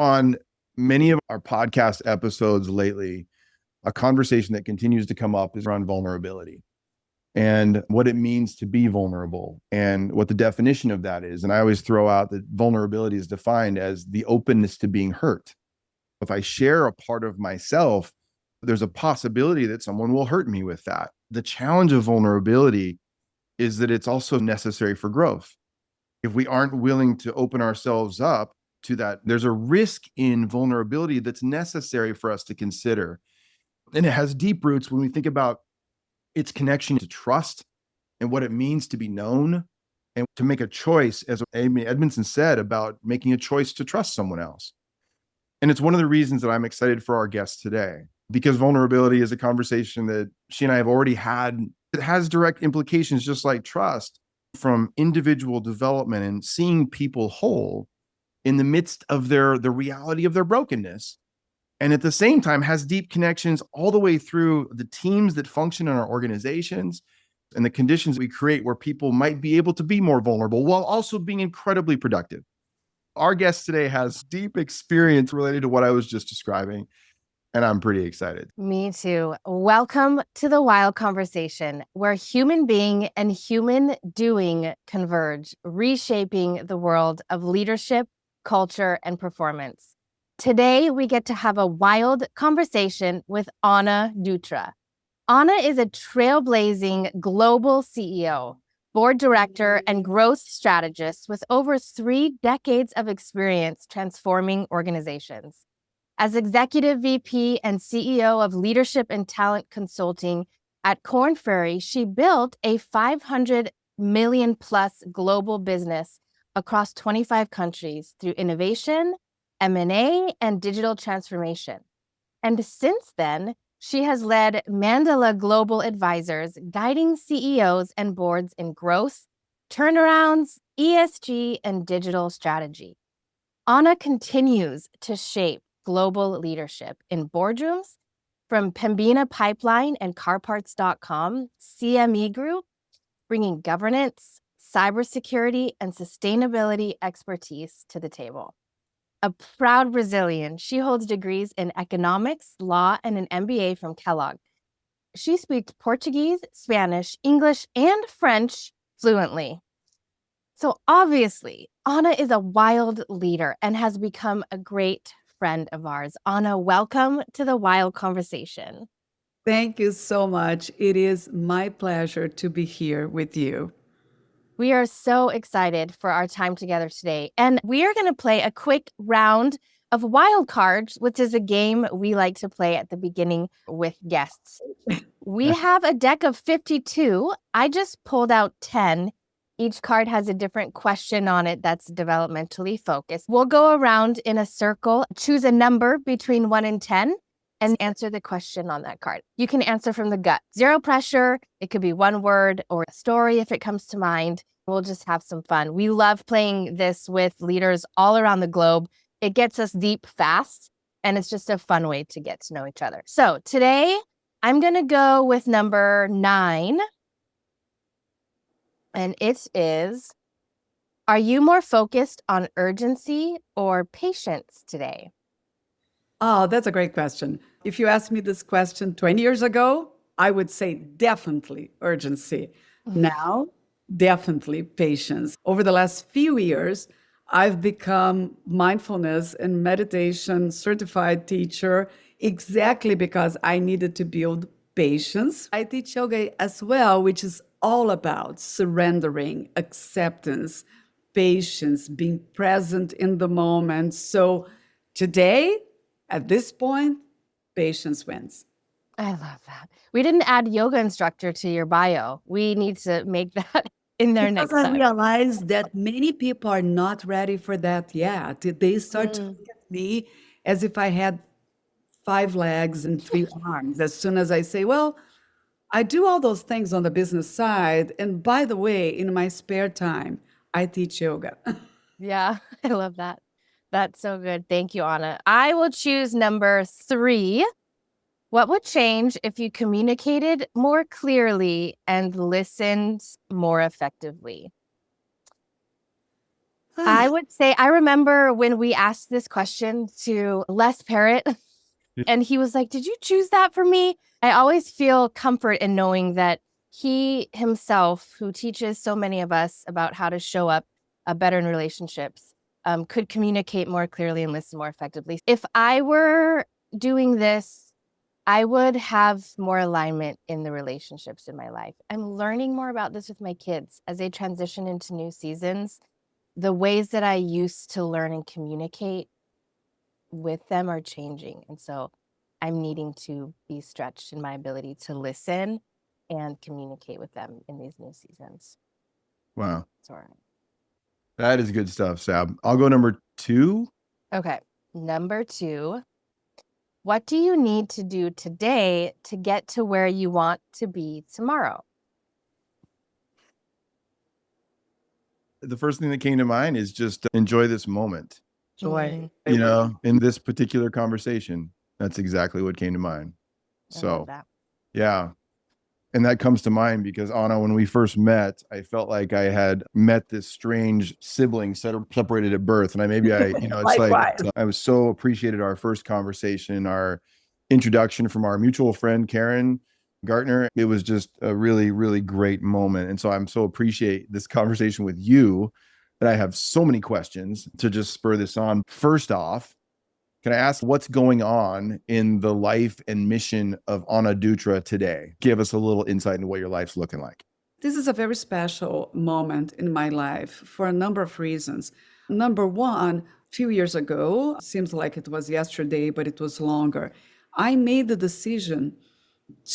On many of our podcast episodes lately, a conversation that continues to come up is around vulnerability and what it means to be vulnerable and what the definition of that is. And I always throw out that vulnerability is defined as the openness to being hurt. If I share a part of myself, there's a possibility that someone will hurt me with that. The challenge of vulnerability is that it's also necessary for growth. If we aren't willing to open ourselves up to that, there's a risk in vulnerability that's necessary for us to consider. And it has deep roots when we think about its connection to trust and what it means to be known and to make a choice, as Amy Edmondson said, about making a choice to trust someone else. And it's one of the reasons that I'm excited for our guest today, because vulnerability is a conversation that she and I have already had. It has direct implications, just like trust, from individual development and seeing people whole in the midst of the reality of their brokenness. And at the same time, has deep connections all the way through the teams that function in our organizations and the conditions we create where people might be able to be more vulnerable while also being incredibly productive. Our guest today has deep experience related to what I was just describing, and I'm pretty excited. Me too. Welcome to the Wild Conversation, where human being and human doing converge, reshaping the world of leadership, culture, and performance. Today, we get to have a wild conversation with Ana Dutra. Ana is a trailblazing global CEO, board director, and growth strategist with over 3 decades of experience transforming organizations. As Executive VP and CEO of Leadership and Talent Consulting at Korn Ferry, she built a 500 million plus global business across 25 countries through innovation, M&A, and digital transformation. And since then, she has led Mandala Global Advisors, guiding CEOs and boards in growth, turnarounds, ESG, and digital strategy. Ana continues to shape global leadership in boardrooms from Pembina Pipeline and CarParts.com, CME Group, bringing governance, cybersecurity, and sustainability expertise to the table. A proud Brazilian, she holds degrees in economics, law, and an MBA from Kellogg. She speaks Portuguese, Spanish, English, and French fluently. So obviously, Ana is a wild leader and has become a great friend of ours. Ana, welcome to the Wild Conversation. Thank you so much. It is my pleasure to be here with you. We are so excited for our time together today. And we are going to play a quick round of wild cards, which is a game we like to play at the beginning with guests. We have a deck of 52. I just pulled out 10. Each card has a different question on it that's developmentally focused. We'll go around in a circle, choose a number between 1 and 10, and answer the question on that card. You can answer from the gut. Zero pressure. It could be one word or a story if it comes to mind. We'll just have some fun. We love playing this with leaders all around the globe. It gets us deep fast, and it's just a fun way to get to know each other. So today, I'm going to go with number 9. And it is, are you more focused on urgency or patience today? Oh, that's a great question. If you asked me this question 20 years ago, I would say definitely urgency. Now, definitely patience. Over the last few years, I've become mindfulness and meditation certified teacher exactly because I needed to build patience. I teach yoga as well, which is all about surrendering, acceptance, patience, being present in the moment. So today, at this point, patience wins. I love that. We didn't add yoga instructor to your bio. We need to make that in there next Because I time. realized that many people are not ready for that yet. They start to look at me as if I had 5 legs and 3 arms. As soon as I say, well, I do all those things on the business side. And by the way, in my spare time, I teach yoga. Yeah, I love that. That's so good. Thank you, Ana. I will choose number 3. What would change if you communicated more clearly and listened more effectively? I would say I remember when we asked this question to Les Parrott, and he was like, "Did you choose that for me?" I always feel comfort in knowing that he himself, who teaches so many of us about how to show up better in relationships, could communicate more clearly and listen more effectively. If I were doing this, I would have more alignment in the relationships in my life. I'm learning more about this with my kids as they transition into new seasons. The ways that I used to learn and communicate with them are changing. And so I'm needing to be stretched in my ability to listen and communicate with them in these new seasons. Wow. Sorry. That is good stuff, Sab. I'll go number 2. Okay. Number 2, what do you need to do today to get to where you want to be tomorrow? The first thing that came to mind is just enjoy this moment. Joy. You know, in this particular conversation, that's exactly what came to mind. I love So, that. yeah. And that comes to mind because Anna, when we first met, I felt like I had met this strange sibling separated at birth. And it's like, Likewise. I was so appreciated our first conversation, our introduction from our mutual friend, Karen Gartner. It was just a really, really great moment. And so I'm so appreciate this conversation with you that I have so many questions to just spur this on. First off, can I ask what's going on in the life and mission of Ana Dutra today? Give us a little insight into what your life's looking like. This is a very special moment in my life for a number of reasons. Number one, a few years ago, seems like it was yesterday, but it was longer. I made the decision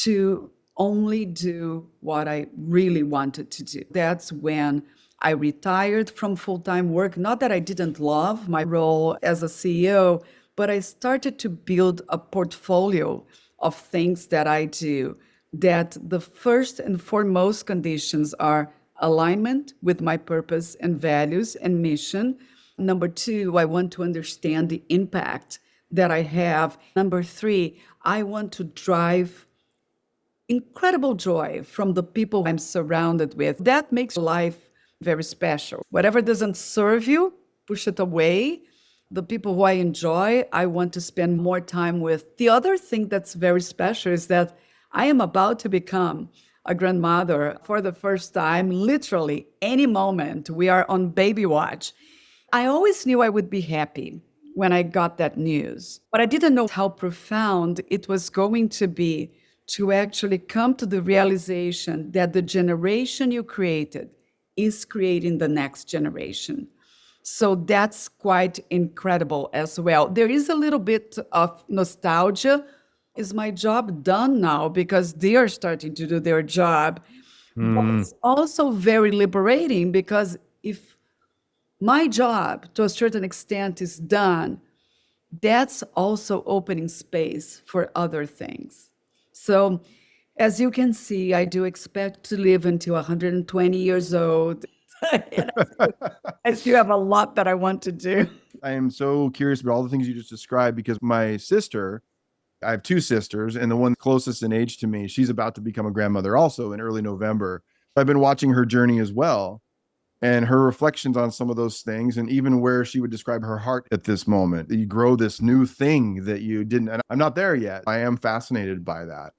to only do what I really wanted to do. That's when I retired from full time work. Not that I didn't love my role as a CEO, but I started to build a portfolio of things that I do. That the first and foremost conditions are alignment with my purpose and values and mission. Number two, I want to understand the impact that I have. Number three, I want to drive incredible joy from the people I'm surrounded with. That makes life very special. Whatever doesn't serve you, push it away. The people who I enjoy, I want to spend more time with. The other thing that's very special is that I am about to become a grandmother for the first time, literally any moment. We are on baby watch. I always knew I would be happy when I got that news, but I didn't know how profound it was going to be to actually come to the realization that the generation you created is creating the next generation. So that's quite incredible as well. There is a little bit of nostalgia. Is my job done now because they are starting to do their job? But it's also very liberating because if my job to a certain extent is done, that's also opening space for other things. So, as you can see, I do expect to live until 120 years old. And I still have a lot that I want to do. I am so curious about all the things you just described because my sister, I have 2 sisters, and the one closest in age to me, she's about to become a grandmother also in early November. I've been watching her journey as well and her reflections on some of those things, and even where she would describe her heart at this moment. You grow this new thing that you didn't, and I'm not there yet. I am fascinated by that.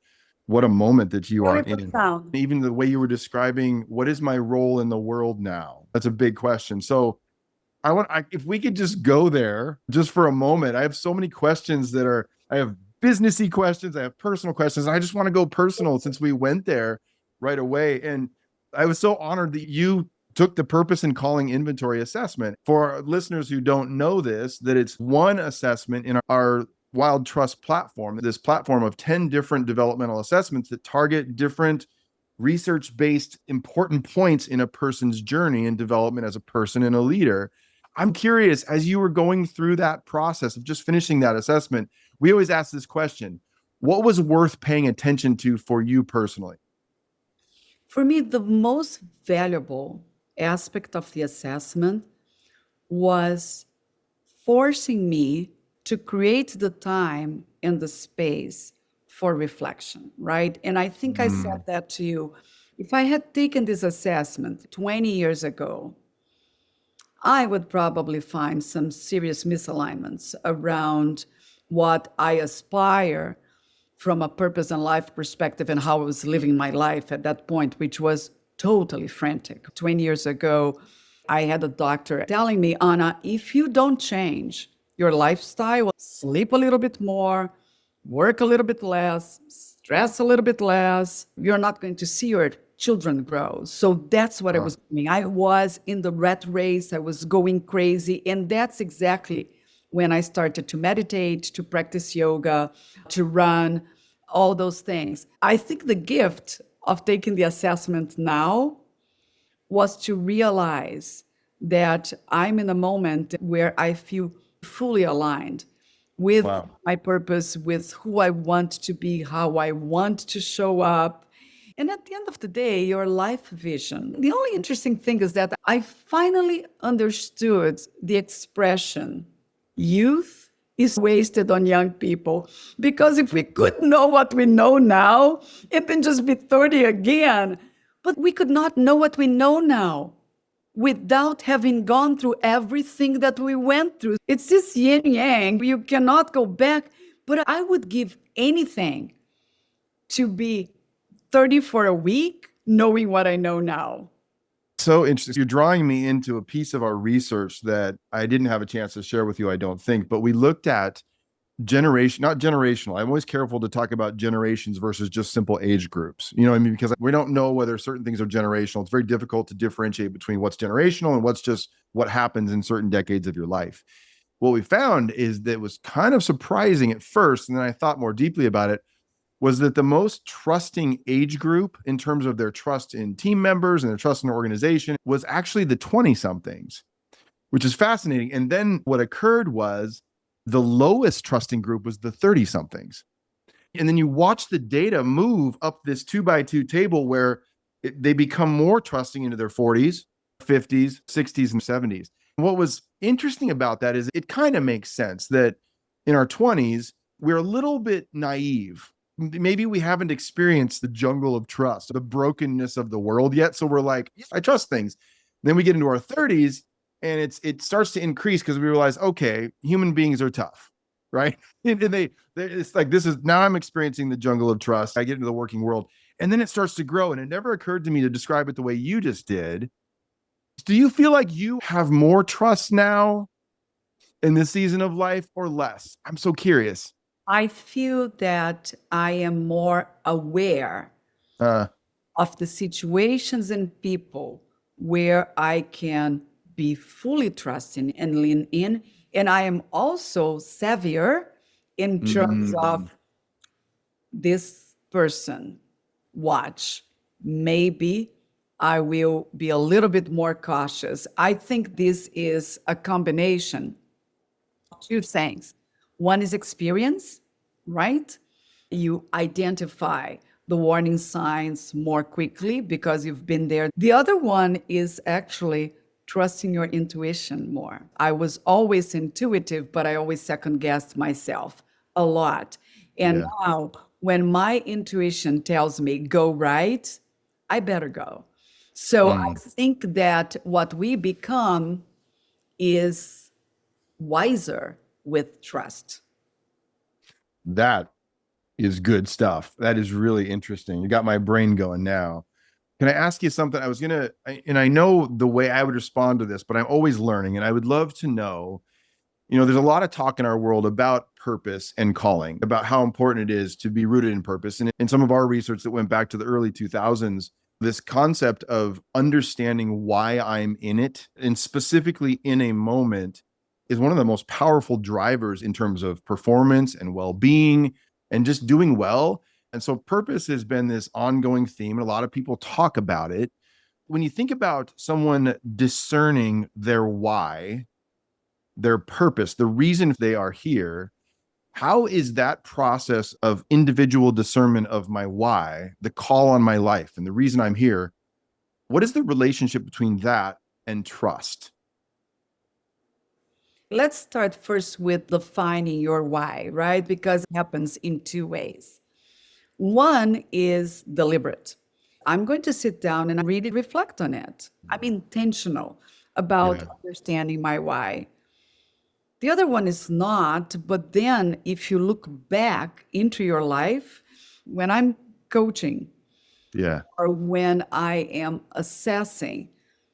What a moment that you are Very in. profound. Even the way you were describing, what is my role in the world now? That's a big question. So if we could just go there just for a moment. I have so many questions I have businessy questions, I have personal questions. I just want to go personal since we went there right away. And I was so honored that you took the purpose in calling inventory assessment. For listeners who don't know this, that it's one assessment in our Wild Trust platform, this platform of 10 different developmental assessments that target different research-based important points in a person's journey and development as a person and a leader. I'm curious, as you were going through that process of just finishing that assessment, we always ask this question: what was worth paying attention to for you personally? For me, the most valuable aspect of the assessment was forcing me to create the time and the space for reflection, right? And I think I said that to you. If I had taken this assessment 20 years ago, I would probably find some serious misalignments around what I aspire from a purpose and life perspective and how I was living my life at that point, which was totally frantic. 20 years ago, I had a doctor telling me, Ana, if you don't change your lifestyle, sleep a little bit more, work a little bit less, stress a little bit less, you're not going to see your children grow. So that's what I was doing. I was in the rat race. I was going crazy. And that's exactly when I started to meditate, to practice yoga, to run, all those things. I think the gift of taking the assessment now was to realize that I'm in a moment where I feel fully aligned with Wow. my purpose, with who I want to be, how I want to show up. And at the end of the day, your life vision. The only interesting thing is that I finally understood the expression youth is wasted on young people. Because if we could know what we know now, it can just be 30 again. But we could not know what we know now without having gone through everything that we went through. It's this yin yang. You cannot go back. But I would give anything to be 30 for a week, knowing what I know now. So interesting. You're drawing me into a piece of our research that I didn't have a chance to share with you, I don't think, but we looked at generation, not generational. I'm always careful to talk about generations versus just simple age groups. You know what I mean? Because we don't know whether certain things are generational. It's very difficult to differentiate between what's generational and what's just what happens in certain decades of your life. What we found is that it was kind of surprising at first, and then I thought more deeply about it, was that the most trusting age group in terms of their trust in team members and their trust in their organization was actually the 20 somethings, which is fascinating. And then what occurred was the lowest trusting group was the 30 somethings. And then you watch the data move up this 2x2 table where they become more trusting into their 40s, 50s, 60s, and 70s. What was interesting about that is it kind of makes sense that in our 20s, we're a little bit naive. Maybe we haven't experienced the jungle of trust, the brokenness of the world yet. So we're like, yes, I trust things. Then we get into our 30s and it starts to increase because we realize, okay, human beings are tough, right? And it's like, this is, now I'm experiencing the jungle of trust. I get into the working world and then it starts to grow. And it never occurred to me to describe it the way you just did. Do you feel like you have more trust now in this season of life or less? I'm so curious. I feel that I am more aware Uh, of the situations and people where I can be fully trusting and lean in. And I am also savvier in terms of this person. Watch, maybe I will be a little bit more cautious. I think this is a combination of two things. One is experience, right? You identify the warning signs more quickly because you've been there. The other one is actually trusting your intuition more. I was always intuitive, but I always second guessed myself a lot. And now, when my intuition tells me go right, I better go. So I think that what we become is wiser with trust. That is good stuff. That is really interesting. You got my brain going now. Can I ask you something? And I know the way I would respond to this, but I'm always learning. And I would love to know, there's a lot of talk in our world about purpose and calling, about how important it is to be rooted in purpose. And in some of our research that went back to the early 2000s, this concept of understanding why I'm in it, and specifically in a moment, is one of the most powerful drivers in terms of performance and well-being and just doing well. And so purpose has been this ongoing theme, and a lot of people talk about it. When you think about someone discerning their why, their purpose, the reason they are here, how is that process of individual discernment of my why, the call on my life, and the reason I'm here, what is the relationship between that and trust? Let's start first with defining your why, right? Because it happens in two ways. One is deliberate. I'm going to sit down and really reflect on it. I'm intentional about Yeah. understanding my why. The other one is not, but then if you look back into your life, when I'm coaching Yeah. or when I am assessing,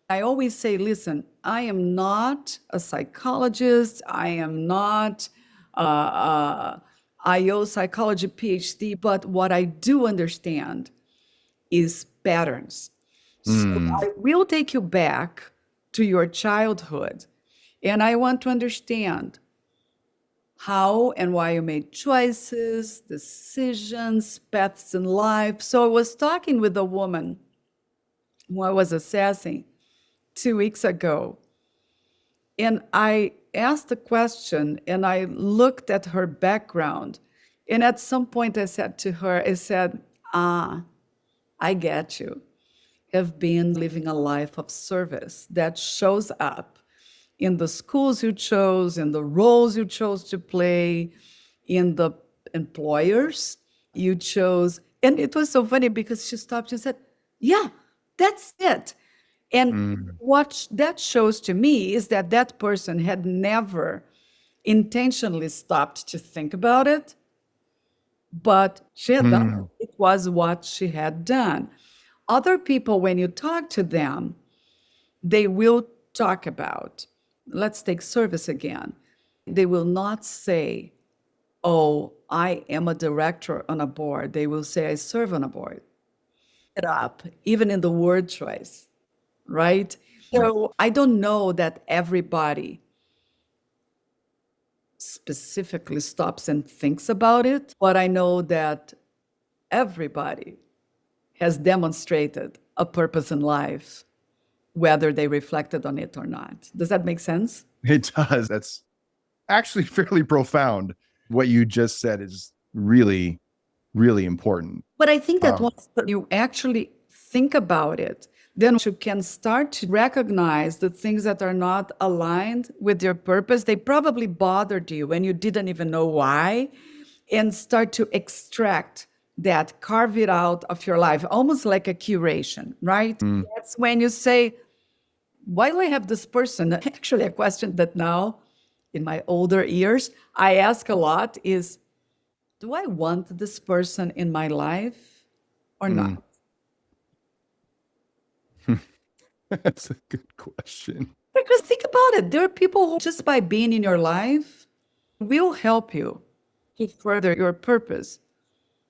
I always say, listen, I am not a psychologist. I am not a IO psychology PhD, but what I do understand is patterns. So Mm. I will take you back to your childhood, and I want to understand how and why you made choices, decisions, paths in life. So I was talking with a woman who I was assessing 2 weeks ago, and I asked the question and I looked at her background. And at some point I said to her, I said, I get you. Have been living a life of service that shows up in the schools you chose, in the roles you chose to play, in the employers you chose. And it was so funny because she stopped and said, yeah, that's it. And Mm. what that shows to me is that that person had never intentionally stopped to think about it, but she had done Mm. it. It was what she had done. Other people, when you talk to them, they will talk about, let's take service again. They will not say, oh, I am a director on a board. They will say, I serve on a board. It up, even in the word choice, right? So I don't know that everybody specifically stops and thinks about it, but I know that everybody has demonstrated a purpose in life, whether they reflected on it or not. Does that make sense? It does. That's actually fairly profound. What you just said is really, really important. But I think that Um, once you actually think about it, then you can start to recognize the things that are not aligned with your purpose. They probably bothered you and you didn't even know why, and start to extract that, carve it out of your life, almost like a curation, right? mm. That's when you say, why do I have this person? Actually, a question that now, in my older years, I ask a lot is, do I want this person in my life or Mm. not? That's a good question. Because think about it. There are people who, just by being in your life, will help you to further your purpose.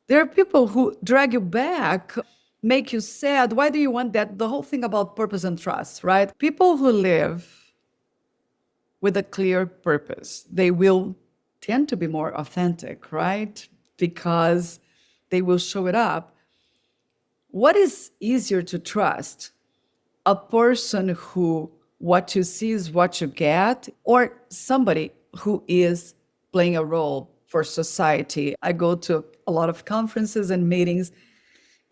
There are people who drag you back, make you sad. Why do you want that? The whole thing about purpose and trust, right? People who live with a clear purpose, they will tend to be more authentic, right? Because they will show it up. What is easier to trust? A person who what you see is what you get, or somebody who is playing a role for society? I go to a lot of conferences and meetings,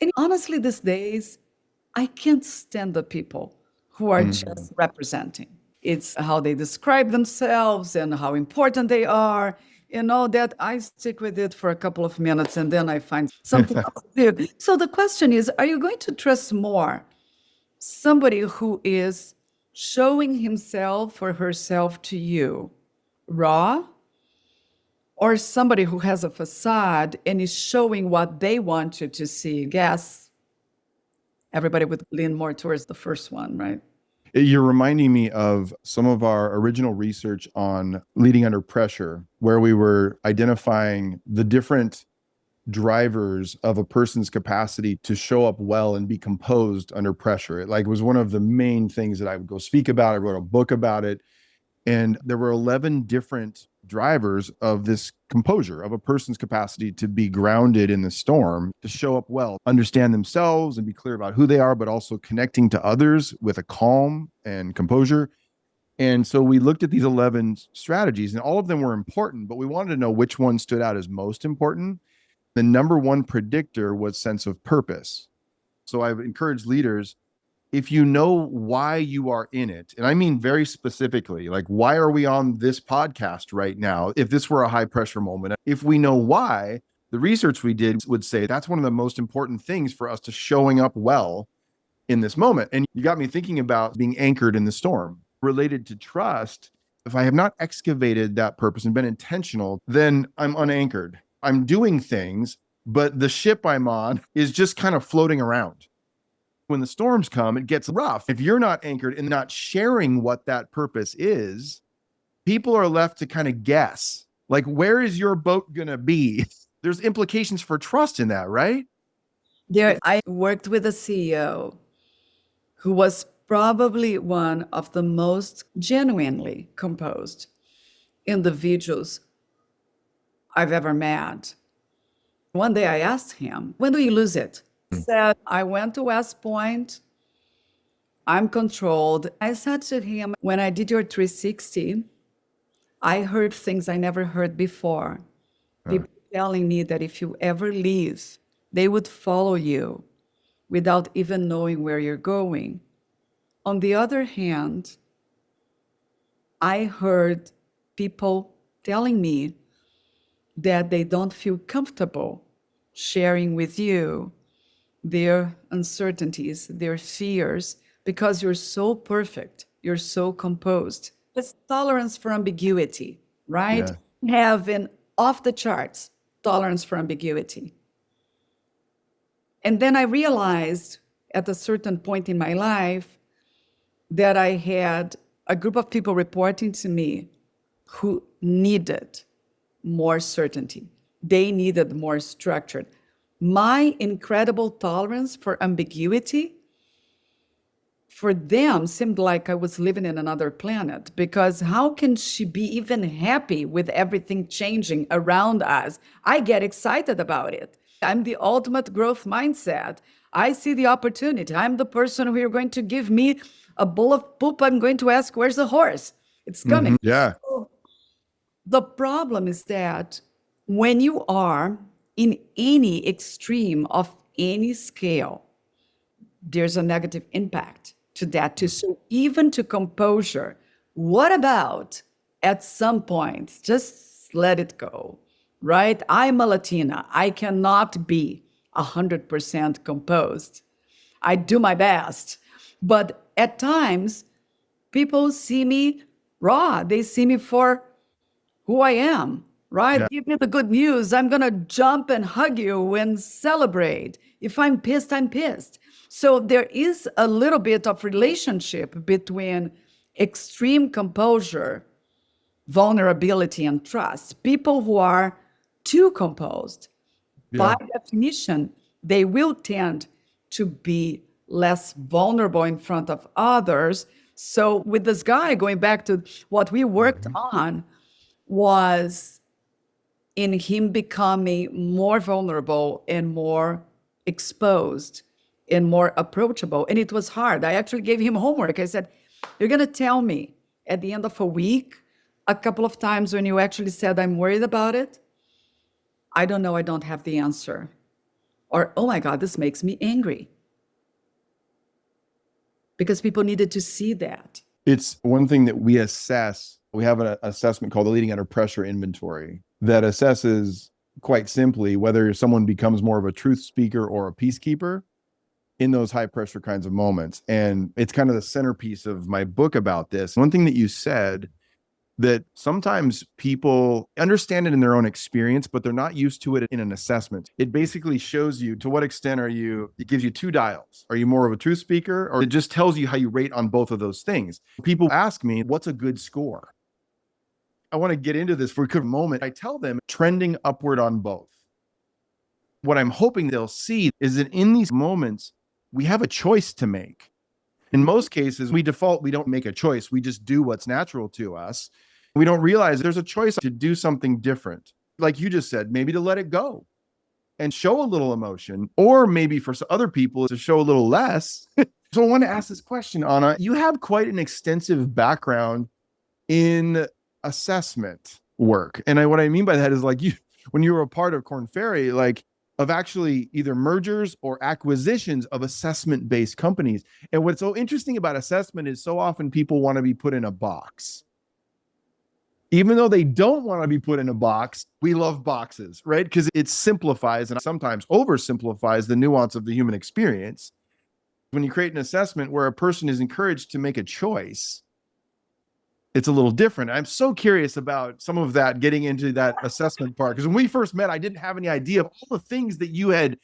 and honestly, these days, I can't stand the people who are Mm. just representing. It's how they describe themselves and how important they are. And all that, I stick with it for a couple of minutes and then I find something else to do. So the question is, are you going to trust more somebody who is showing himself or herself to you raw, or somebody who has a facade and is showing what they want you to see? Guess everybody would lean more towards the first one, right? You're reminding me of some of our original research on leading under pressure, where we were identifying the different drivers of a person's capacity to show up well and be composed under pressure. It like was one of the main things that I would go speak about. I wrote a book about it. And there were 11 different drivers of this composure, of a person's capacity to be grounded in the storm, to show up well, understand themselves and be clear about who they are, but also connecting to others with a calm and composure. And so we looked at these 11 strategies, and all of them were important, but we wanted to know which one stood out as most important. The number one predictor was sense of purpose. So I've encouraged leaders, if you know why you are in it, and I mean very specifically, like why are we on this podcast right now? If this were a high pressure moment, if we know why, the research we did would say that's one of the most important things for us to showing up well in this moment. And you got me thinking about being anchored in the storm. Related to trust, if I have not excavated that purpose and been intentional, then I'm unanchored. I'm doing things, but the ship I'm on is just kind of floating around. When the storms come, it gets rough. If you're not anchored and not sharing what that purpose is, people are left to kind of guess, like, where is your boat going to be? There's implications for trust in that, right? I worked with a CEO who was probably one of the most genuinely composed individuals I've ever met. One day I asked him, when do you lose it? He said, I went to West Point. I'm controlled. I said to him, when I did your 360, I heard things I never heard before. People telling me that if you ever leave, they would follow you without even knowing where you're going. On the other hand, I heard people telling me that they don't feel comfortable sharing with you their uncertainties, their fears, because you're so perfect, you're so composed. It's tolerance for ambiguity, right? Yeah. Having off the charts tolerance for ambiguity. And then I realized at a certain point in my life that I had a group of people reporting to me who needed more certainty. They needed more structure. My incredible tolerance for ambiguity for them seemed like I was living in another planet, because how can she be even happy with everything changing around us? I get excited about it. I'm the ultimate growth mindset. I see the opportunity. I'm the person who you're going to give me a bowl of poop. I'm going to ask, where's the horse? It's coming. Yeah. So the problem is that when you are in any extreme of any scale, there's a negative impact to that too. So even to composure, what about at some point, just let it go, right? I'm a Latina. I cannot be 100% composed. I do my best. But at times, people see me raw. They see me for who I am, right? Yeah. Give me the good news. I'm going to jump and hug you and celebrate. If I'm pissed, I'm pissed. So there is a little bit of relationship between extreme composure, vulnerability, and trust. People who are too composed, by definition, they will tend to be less vulnerable in front of others. So with this guy, going back to what we worked on, was in him becoming more vulnerable and more exposed and more approachable. And it was hard. I actually gave him homework. I said, you're going to tell me at the end of a week, a couple of times when you actually said, I'm worried about it. I don't know. I don't have the answer. Or, oh my God, this makes me angry. Because people needed to see that. It's one thing that we assess. We have an assessment called the Leading Under Pressure Inventory that assesses, quite simply, whether someone becomes more of a truth speaker or a peacekeeper in those high pressure kinds of moments. And it's kind of the centerpiece of my book about this. One thing that you said, that sometimes people understand it in their own experience, but they're not used to it in an assessment. It basically shows you to what extent it gives you two dials. Are you more of a truth speaker? Or it just tells you how you rate on both of those things. People ask me, what's a good score? I want to get into this for a quick moment. I tell them trending upward on both. What I'm hoping they'll see is that in these moments, we have a choice to make. In most cases, we don't make a choice. We just do what's natural to us. We don't realize there's a choice to do something different. Like you just said, maybe to let it go and show a little emotion, or maybe for other people to show a little less. So I want to ask this question, Ana. You have quite an extensive background in assessment work. And what I mean by that is, like, when you were a part of Korn Ferry, like, of actually either mergers or acquisitions of assessment-based companies. And what's so interesting about assessment is so often people want to be put in a box. Even though they don't want to be put in a box, we love boxes, right? Because it simplifies and sometimes oversimplifies the nuance of the human experience. When you create an assessment where a person is encouraged to make a choice, it's a little different. I'm so curious about some of that, getting into that assessment part. Because when we first met, I didn't have any idea of all the things that you had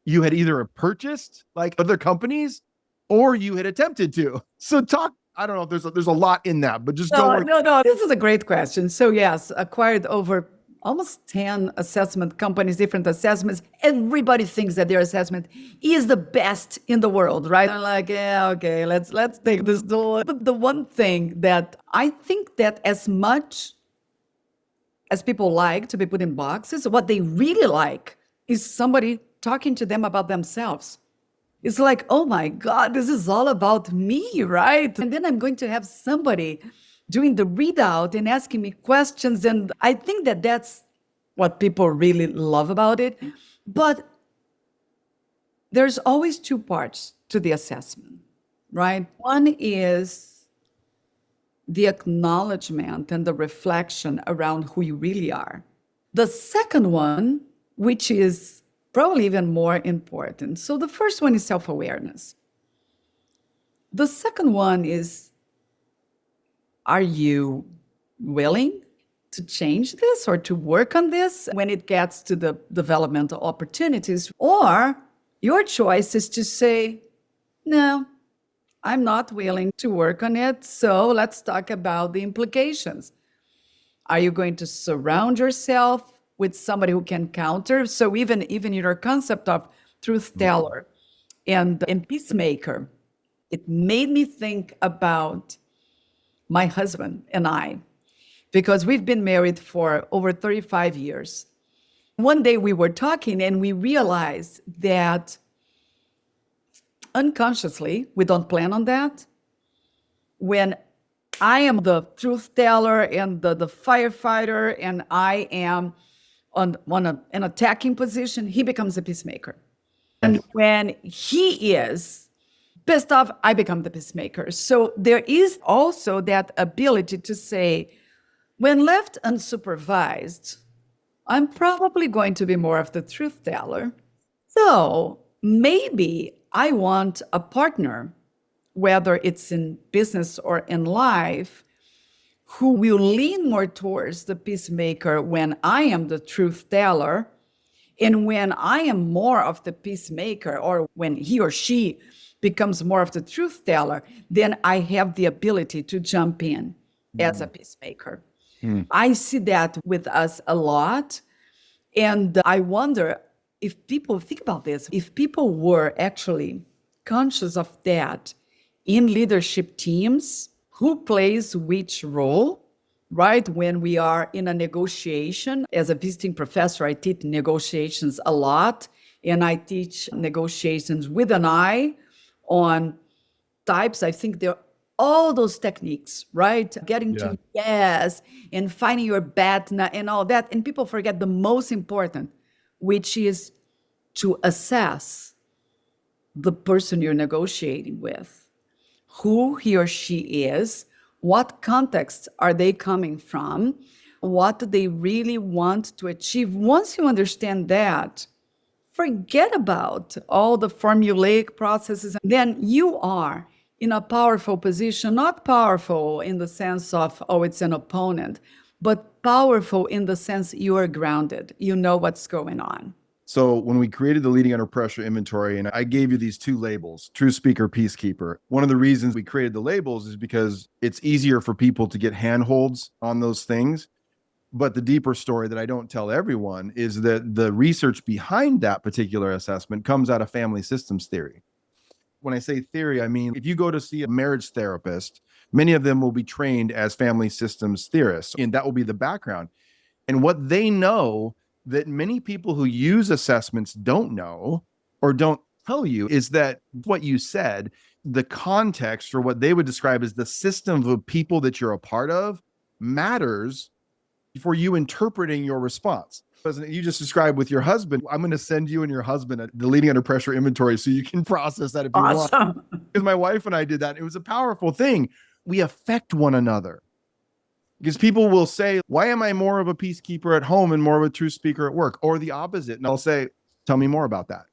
either purchased, like other companies, or you had attempted to. So talk, I don't know if there's a lot in that, but just go. No. This is a great question. So yes, acquired over almost 10 assessment companies, different assessments. Everybody thinks that their assessment is the best in the world, right? I'm like, yeah, okay, let's take this door. But the one thing that I think that as much as people like to be put in boxes, what they really like is somebody talking to them about themselves. It's like, oh my God, this is all about me, right? And then I'm going to have somebody doing the readout and asking me questions. And I think that that's what people really love about it. But there's always two parts to the assessment, right? One is the acknowledgement and the reflection around who you really are. The second one, which is probably even more important. So the first one is self-awareness. The second one is, are you willing to change this or to work on this when it gets to the developmental opportunities? Or your choice is to say, no, I'm not willing to work on it. So let's talk about the implications. Are you going to surround yourself with somebody who can counter? So even in your concept of truth teller and peacemaker, it made me think about my husband and I, because we've been married for over 35 years. One day we were talking and we realized that unconsciously, we don't plan on that. When I am the truth teller and the firefighter, and I am on an attacking position, he becomes a peacemaker. And when he is pissed off, I become the peacemaker. So there is also that ability to say, when left unsupervised, I'm probably going to be more of the truth teller. So maybe I want a partner, whether it's in business or in life, who will lean more towards the peacemaker when I am the truth teller. And when I am more of the peacemaker, or when he or she becomes more of the truth teller, then I have the ability to jump in as a peacemaker. I see that with us a lot. And I wonder if people think about this, if people were actually conscious of that in leadership teams, who plays which role, right? When we are in a negotiation, as a visiting professor, I teach negotiations a lot, and I teach negotiations with an eye on types. I think there are all those techniques, right? Getting to yes, and finding your bat and all that. And people forget the most important, which is to assess the person you're negotiating with, who he or she is, what context are they coming from, what do they really want to achieve. Once you understand that, forget about all the formulaic processes. Then you are in a powerful position, not powerful in the sense of, oh, it's an opponent, but powerful in the sense you are grounded. You know what's going on. So when we created the Leading Under Pressure inventory, and I gave you these two labels, True Speaker, Peacekeeper, one of the reasons we created the labels is because it's easier for people to get handholds on those things. But the deeper story that I don't tell everyone is that the research behind that particular assessment comes out of family systems theory. When I say theory, I mean, if you go to see a marriage therapist, many of them will be trained as family systems theorists, and that will be the background. And what they know that many people who use assessments don't know or don't tell you is that what you said, the context, or what they would describe as the system of people that you're a part of, matters for you interpreting your response. As you just described with your husband, I'm going to send you and your husband the Leading Under Pressure inventory so you can process that if you want. Because my wife and I did that. It was a powerful thing. We affect one another. Because people will say, why am I more of a peacekeeper at home and more of a true speaker at work? Or the opposite. And I'll say, tell me more about that.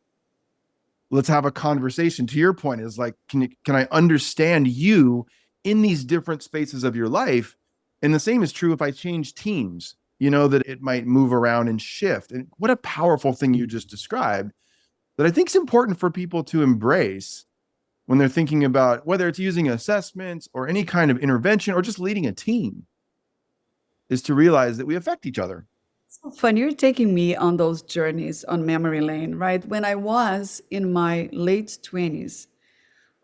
Let's have a conversation. To your point, is like, can I understand you in these different spaces of your life And the same is true if I change teams, that it might move around and shift. And what a powerful thing you just described that I think is important for people to embrace when they're thinking about whether it's using assessments or any kind of intervention or just leading a team, is to realize that we affect each other. So fun. You're taking me on those journeys on memory lane, right? When I was in my late 20s,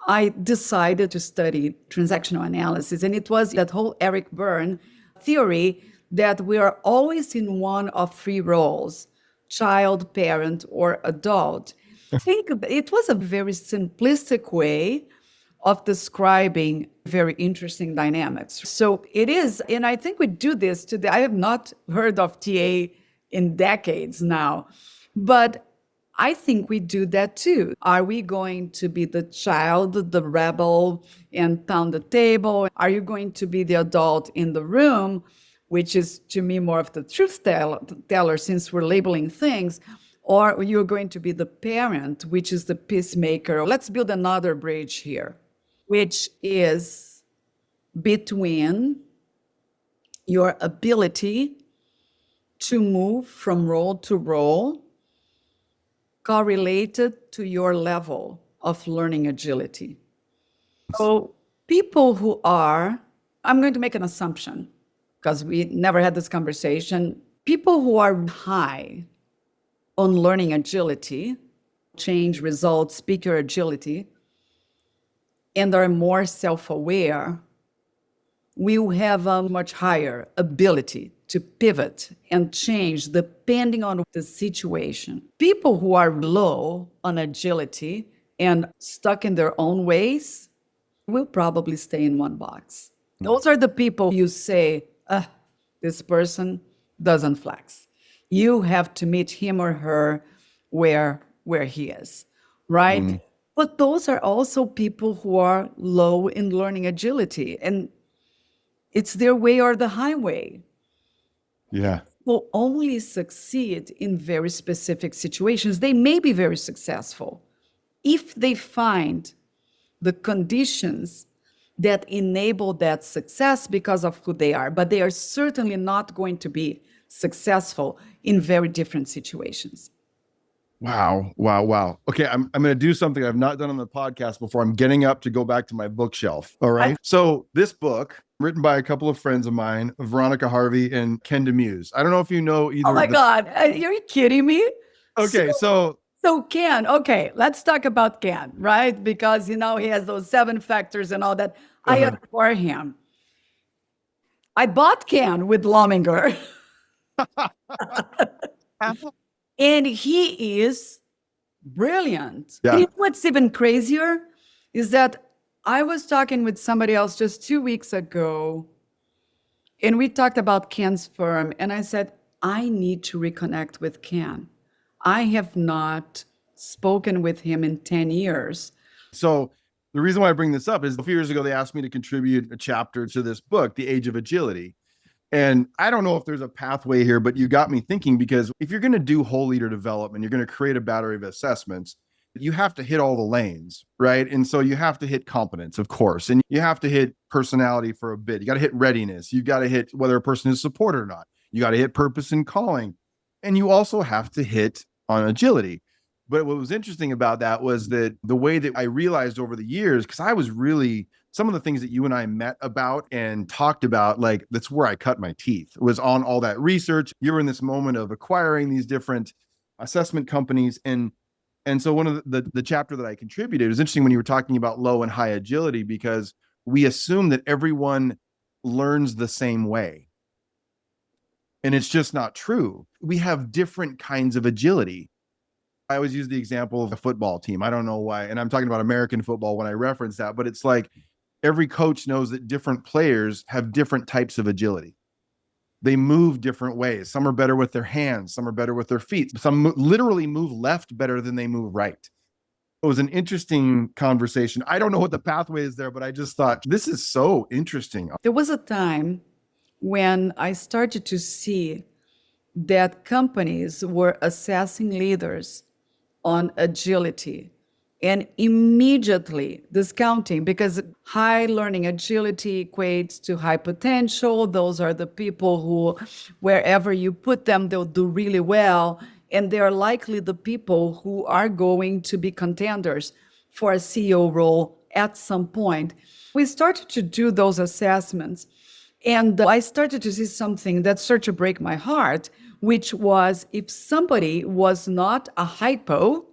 I decided to study transactional analysis. And it was that whole Eric Berne theory that we are always in one of three roles: child, parent, or adult. I think it was a very simplistic way of describing very interesting dynamics. So it is, and I think we do this today. I have not heard of TA in decades now, but I think we do that too. Are we going to be the child, the rebel, and pound the table? Are you going to be the adult in the room, which is to me more of the truth teller since we're labeling things? Or you're going to be the parent, which is the peacemaker? Let's build another bridge here, which is between your ability to move from role to role correlated to your level of learning agility. So people who are, I'm going to make an assumption because we never had this conversation. People who are high on learning agility, change, results, speaker agility, and are more self-aware, will have a much higher ability to pivot and change depending on the situation. People who are low on agility and stuck in their own ways will probably stay in one box. Those are the people you say, this person doesn't flex. You have to meet him or her where he is, right? Mm. But those are also people who are low in learning agility, and it's their way or the highway. Yeah. Will only succeed in very specific situations. They may be very successful if they find the conditions that enable that success because of who they are, but they are certainly not going to be successful in very different situations. Wow. Okay, I'm going to do something I've not done on the podcast before. I'm getting up to go back to my bookshelf. All right. So this book, written by a couple of friends of mine, Veronica Harvey and Ken DeMuse. I don't know if you know either. Oh my God. Are you kidding me? Okay, so Ken, okay, let's talk about Ken, right? Because, he has those 7 factors and all that. I adore him. I bought Ken with Lominger. And he is brilliant. Yeah. And what's even crazier is that I was talking with somebody else just 2 weeks ago, and we talked about Ken's firm, and I said, I need to reconnect with Ken. I have not spoken with him in 10 years. So the reason why I bring this up is a few years ago, they asked me to contribute a chapter to this book, The Age of Agility. And I don't know if there's a pathway here, but you got me thinking, because if you're going to do whole leader development, you're going to create a battery of assessments, you have to hit all the lanes, right? And so you have to hit competence, of course, and you have to hit personality for a bit. You got to hit readiness. You got to hit whether a person is supported or not. You got to hit purpose and calling. And you also have to hit on agility. But what was interesting about that was that the way that I realized over the years, because I was really, some of the things that you and I met about and talked about, like that's where I cut my teeth, was on all that research. You were in this moment of acquiring these different assessment companies. And so one of the chapter that I contributed, it was interesting when you were talking about low and high agility, because we assume that everyone learns the same way. And it's just not true. We have different kinds of agility. I always use the example of a football team. I don't know why. And I'm talking about American football when I reference that, but it's like every coach knows that different players have different types of agility. They move different ways. Some are better with their hands. Some are better with their feet. Some literally move left better than they move right. It was an interesting conversation. I don't know what the pathway is there, but I just thought this is so interesting. There was a time when I started to see that companies were assessing leaders on agility and immediately discounting, because high learning agility equates to high potential. Those are the people who, wherever you put them, they'll do really well. And they're likely the people who are going to be contenders for a CEO role at some point. We started to do those assessments. And I started to see something that started to break my heart, which was if somebody was not a hypo,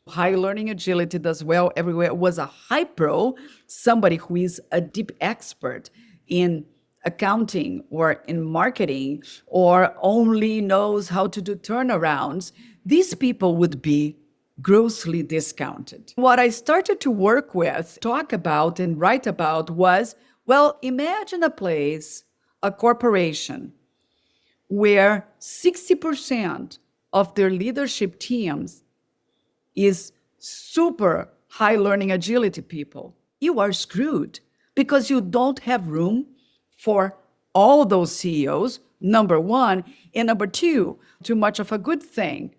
high learning agility does well everywhere, was a hypro, somebody who is a deep expert in accounting or in marketing or only knows how to do turnarounds, these people would be grossly discounted. What I started to work with, talk about, and write about was, well, imagine a place, a corporation, where 60% of their leadership teams is super high learning agility people. You are screwed because you don't have room for all those CEOs, number one. And number two, too much of a good thing.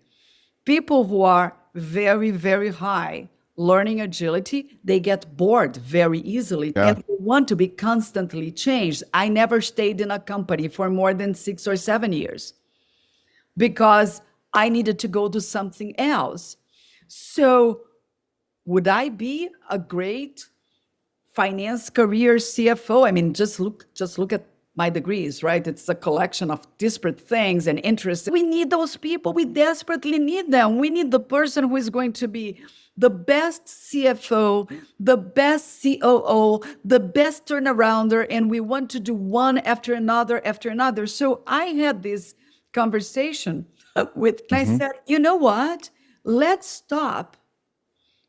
People who are very, very high learning agility, they get bored very easily and want to be constantly changed. I never stayed in a company for more than 6 or 7 years because I needed to go do something else. So would I be a great finance career CFO? I mean, just look at my degrees, right? It's a collection of disparate things and interests. We need those people. We desperately need them. We need the person who is going to be the best CFO, the best COO, the best turnarounder, and we want to do one after another after another. So I had this conversation with, I said, you know what? Let's stop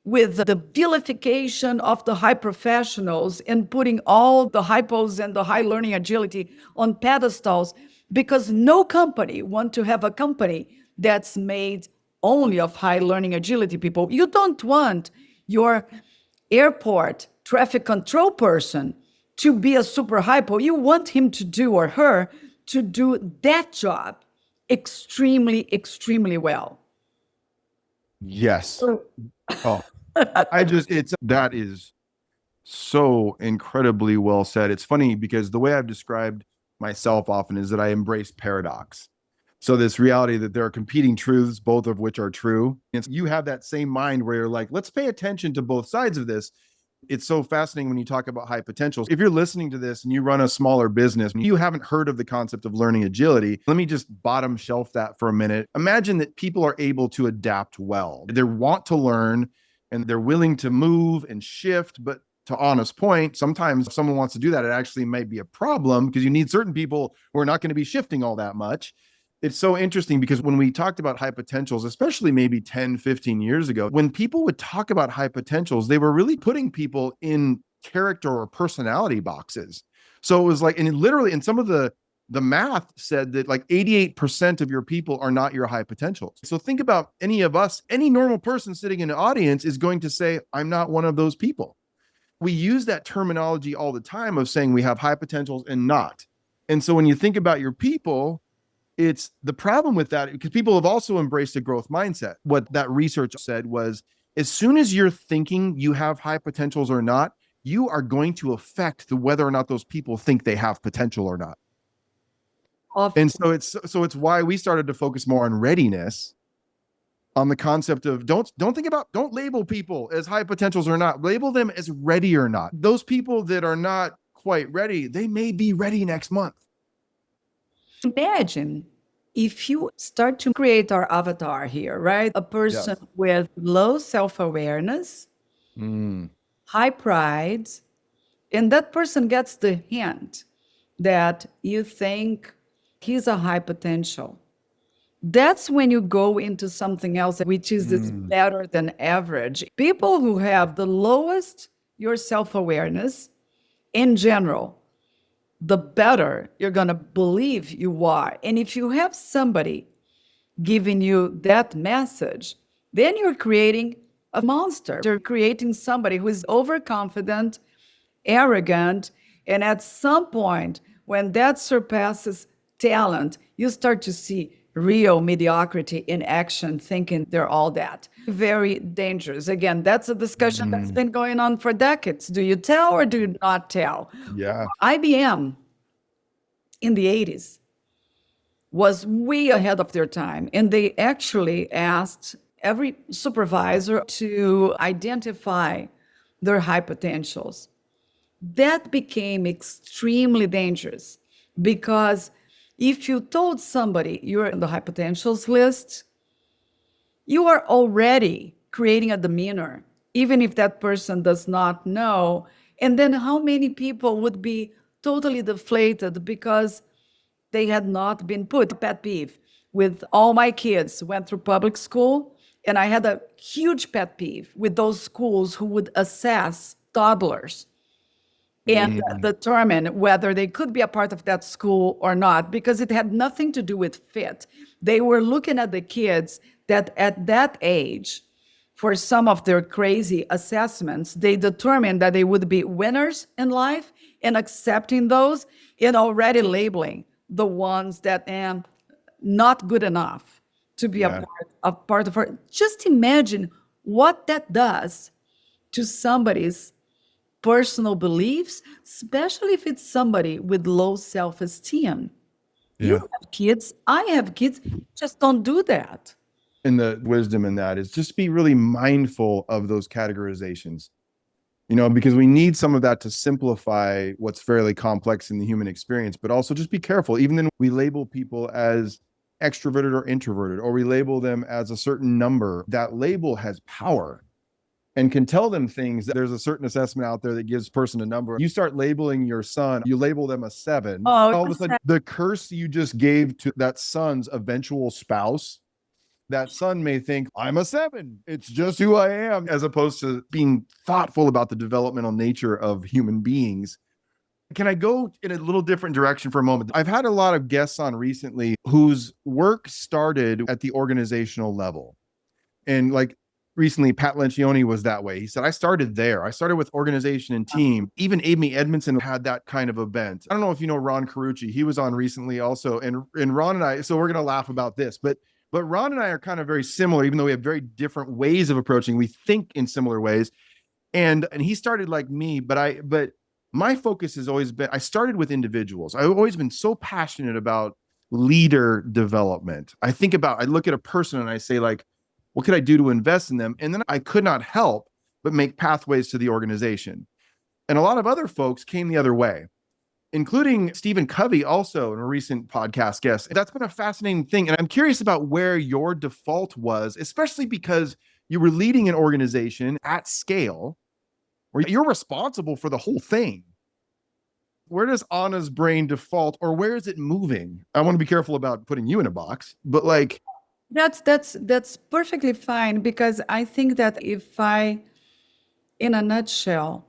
with the vilification of the high professionals and putting all the hypos and the high learning agility on pedestals, because no company wants to have a company that's made only of high learning agility people. You don't want your airport traffic control person to be a super hypo. You want him to do, or her, to do that job extremely, extremely well. Yes. Oh, that is so incredibly well said. It's funny because the way I've described myself often is that I embrace paradox. So this reality that there are competing truths, both of which are true. And you have that same mind where you're like, let's pay attention to both sides of this. It's so fascinating when you talk about high potentials. If you're listening to this and you run a smaller business and you haven't heard of the concept of learning agility, let me just bottom shelf that for a minute. Imagine that people are able to adapt well. They want to learn and they're willing to move and shift. But to Ana's point, sometimes if someone wants to do that, it actually might be a problem because you need certain people who are not going to be shifting all that much. It's so interesting because when we talked about high potentials, especially maybe 10, 15 years ago, when people would talk about high potentials, they were really putting people in character or personality boxes. So it was like, and literally, and some of the math said that like 88% of your people are not your high potentials. So think about any of us, any normal person sitting in an audience is going to say, I'm not one of those people. We use that terminology all the time of saying we have high potentials and not. And so when you think about your people, it's the problem with that because people have also embraced a growth mindset. What that research said was as soon as you're thinking you have high potentials or not, you are going to affect whether or not those people think they have potential or not. And so it's why we started to focus more on readiness, on the concept of don't label people as high potentials or not, label them as ready or not. Those people that are not quite ready, they may be ready next month. Imagine if you start to create our avatar here, right? A person with low self-awareness, high pride, and that person gets the hint that you think he's a high potential. That's when you go into something else, which is this better than average. People who have the lowest your self-awareness in general, the better you're going to believe you are. And if you have somebody giving you that message, then you're creating a monster. You're creating somebody who is overconfident, arrogant, and at some point, when that surpasses talent, you start to see real mediocrity in action, thinking they're all that. Very dangerous. Again, that's a discussion that's been going on for decades. Do you tell or do you not tell? Yeah. IBM in the 80s was way ahead of their time. And they actually asked every supervisor to identify their high potentials. That became extremely dangerous because if you told somebody you're in the high potentials list, you are already creating a demeanor, even if that person does not know. And then how many people would be totally deflated because they had not been put. Pet peeve with all my kids went through public school, and I had a huge pet peeve with those schools who would assess toddlers and determine whether they could be a part of that school or not, because it had nothing to do with fit. They were looking at the kids that at that age, for some of their crazy assessments, they determined that they would be winners in life and accepting those and already labeling the ones that not good enough to be Yeah. a part of her. Just imagine what that does to somebody's personal beliefs, especially if it's somebody with low self-esteem. You Yeah. have kids, I have kids, just don't do that. And the wisdom in that is just be really mindful of those categorizations, because we need some of that to simplify what's fairly complex in the human experience, but also just be careful. Even then we label people as extroverted or introverted, or we label them as a certain number, that label has power and can tell them things. There's a certain assessment out there that gives person a number. You start labeling your son, you label them a 7. Oh, All of a sudden, the curse you just gave to that son's eventual spouse, that son may think, I'm a 7. It's just who I am, as opposed to being thoughtful about the developmental nature of human beings. Can I go in a little different direction for a moment? I've had a lot of guests on recently whose work started at the organizational level. And like recently, Pat Lencioni was that way. He said, I started there. I started with organization and team. Even Amy Edmondson had that kind of a bent. I don't know if you know Ron Carucci. He was on recently also. And Ron and I, so we're going to laugh about this, but Ron and I are kind of very similar, even though we have very different ways of approaching. We think in similar ways. And he started like me, but my focus has always been, I started with individuals. I've always been so passionate about leader development. I look at a person and I say, like, what could I do to invest in them? And then I could not help but make pathways to the organization. And a lot of other folks came the other way, including Stephen Covey, also in a recent podcast guest. That's been a fascinating thing. And I'm curious about where your default was, especially because you were leading an organization at scale where you're responsible for the whole thing. Where does Ana's brain default, or where is it moving? I want to be careful about putting you in a box, but like, That's perfectly fine, because I think that if I, in a nutshell,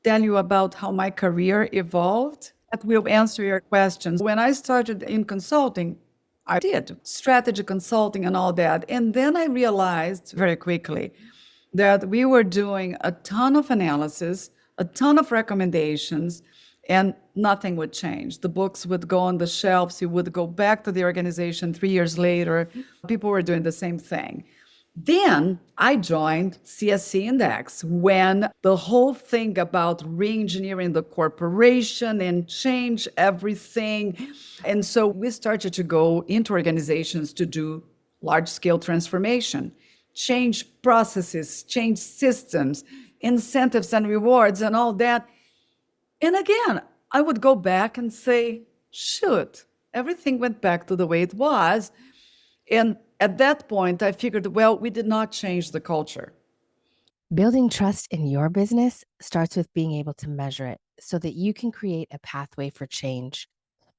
tell you about how my career evolved, that will answer your questions. When I started in consulting, I did strategy consulting and all that. And then I realized very quickly that we were doing a ton of analysis, a ton of recommendations, and nothing would change. The books would go on the shelves. You would go back to the organization 3 years later. People were doing the same thing. Then I joined CSC Index when the whole thing about re-engineering the corporation and change everything. And so we started to go into organizations to do large-scale transformation, change processes, change systems, incentives and rewards and all that. And again, I would go back and say, shoot, everything went back to the way it was. And at that point, I figured, well, we did not change the culture. Building trust in your business starts with being able to measure it so that you can create a pathway for change.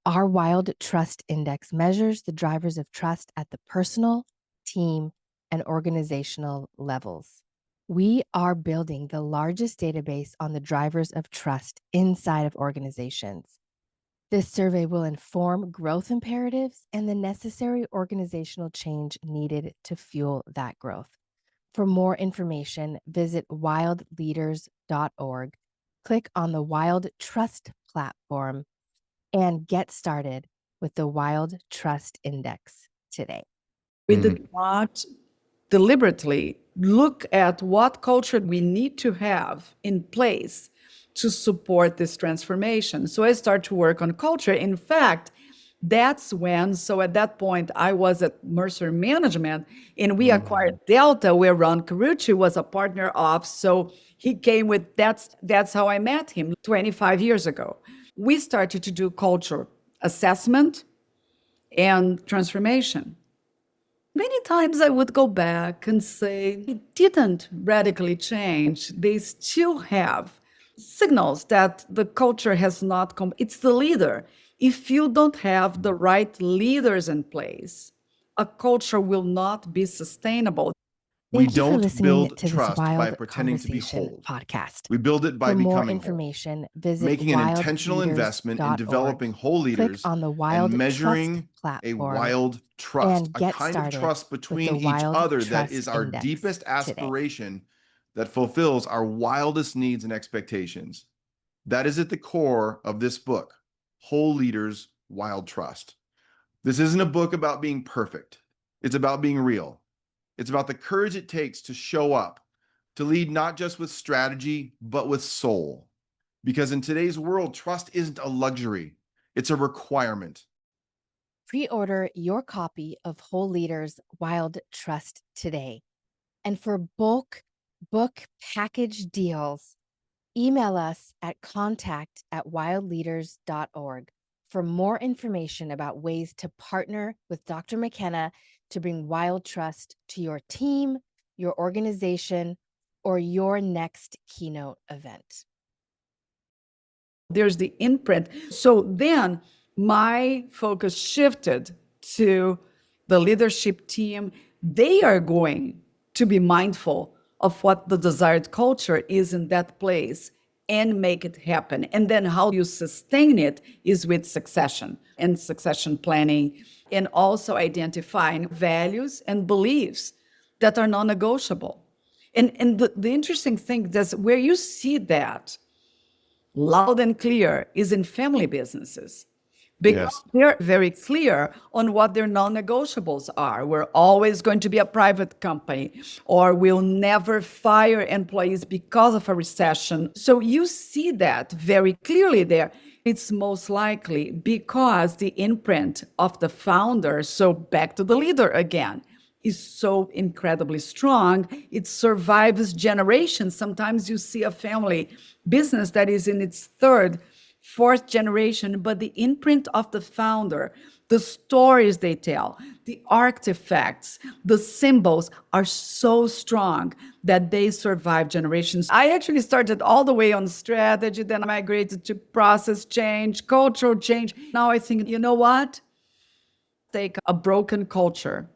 Our Wild Trust Index measures the drivers of trust at the personal, team, and organizational levels. We are building the largest database on the drivers of trust inside of organizations. This survey will inform growth imperatives and the necessary organizational change needed to fuel that growth. For more information, visit wildleaders.org, click on the Wild Trust platform, and get started with the Wild Trust Index. today. We did not deliberately look at what culture we need to have in place to support this transformation. So I start to work on culture. In fact, that's when, so at that point, I was at Mercer Management and we acquired Delta, where Ron Carucci was a partner of. So he came with, that's how I met him 25 years ago. We started to do culture assessment and transformation. Many times I would go back and say, it didn't radically change. They still have signals that the culture has not come. It's the leader. If you don't have the right leaders in place, a culture will not be sustainable. We Thank you for don't listening build to this trust by Wild pretending to be Conversation whole. podcast. We build it by For more becoming whole, information, visit making an intentional investment in wildleaders.org. developing whole Click leaders on the and Wild Trust measuring a platform wild trust, and a get kind of started trust with between the each Wild other that Trust is our Index deepest today. aspiration that fulfills our wildest needs and expectations. That is at the core of this book, Whole Leaders, Wild Trust. This isn't a book about being perfect. It's about being real. It's about the courage it takes to show up, to lead not just with strategy, but with soul. Because in today's world, trust isn't a luxury, it's a requirement. Pre-order your copy of Whole Leaders Wild Trust today. And for bulk book package deals, email us at contact@wildleaders.org for more information about ways to partner with Dr. McKenna to bring Wild Trust to your team, your organization, or your next keynote event. There's the imprint. So then my focus shifted to the leadership team. They are going to be mindful of what the desired culture is in that place and make it happen. And then how you sustain it is with succession and succession planning, and also identifying values and beliefs that are non-negotiable. And the interesting thing is where you see that loud and clear is in family businesses, because they're very clear on what their non-negotiables are. We're always going to be a private company, or we'll never fire employees because of a recession. So you see that very clearly there. It's most likely because the imprint of the founder, so back to the leader again, is so incredibly strong. It survives generations. Sometimes you see a family business that is in its third, fourth generation, but the imprint of the founder, the stories they tell, the artifacts, the symbols are so strong that they survive generations. I actually started all the way on strategy, then I migrated to process change, cultural change. Now I think, you know what? Take a broken culture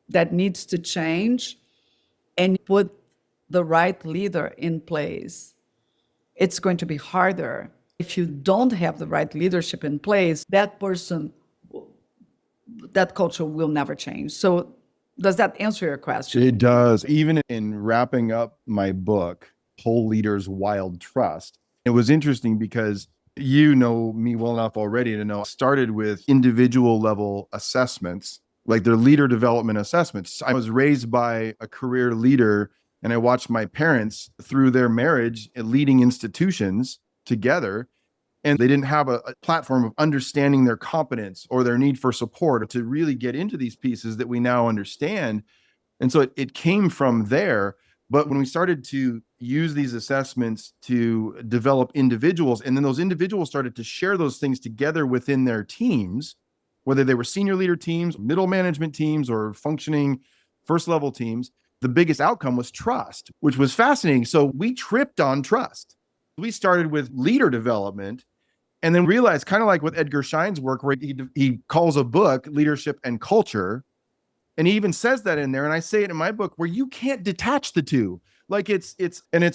that needs to change and put the right leader in place. It's going to be harder. If you don't have the right leadership in place, that culture will never change. So does that answer your question? It does. Even in wrapping up my book, Whole Leaders Wild Trust, it was interesting because you know me well enough already to know I started with individual level assessments, like their leader development assessments. I was raised by a career leader and I watched my parents through their marriage leading institutions together. And they didn't have a platform of understanding their competence or their need for support to really get into these pieces that we now understand. And so it came from there. But when we started to use these assessments to develop individuals, and then those individuals started to share those things together within their teams, whether they were senior leader teams, middle management teams, or functioning first level teams, the biggest outcome was trust, which was fascinating. So we tripped on trust. We started with leader development and then realized, kind of like with Edgar Schein's work, where he calls a book Leadership and Culture. And he even says that in there. And I say it in my book where you can't detach the two. Like it's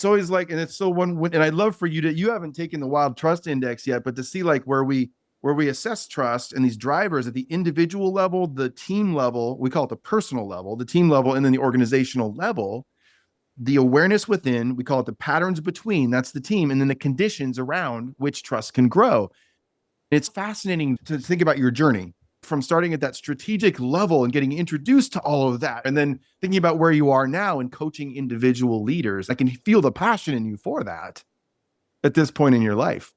always like, and it's so and I'd love for you haven't taken the Wild Trust Index yet, but to see like where we assess trust and these drivers at the individual level, the team level, we call it the personal level, the team level, and then the organizational level, the awareness within, we call it the patterns between, that's the team, and then the conditions around which trust can grow. It's fascinating to think about your journey. from starting at that strategic level and getting introduced to all of that, and then thinking about where you are now and coaching individual leaders, I can feel the passion in you for that at this point in your life.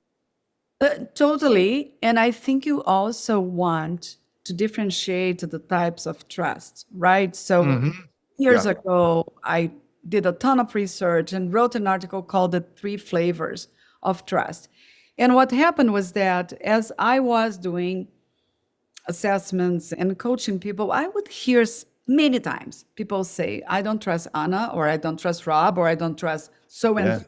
Totally. And I think you also want to differentiate the types of trust, right? So years ago, I did a ton of research and wrote an article called The Three Flavors of Trust. And what happened was that as I was doing assessments and coaching people, I would hear many times people say, I don't trust Ana, or I don't trust Rob, or I don't trust so and so.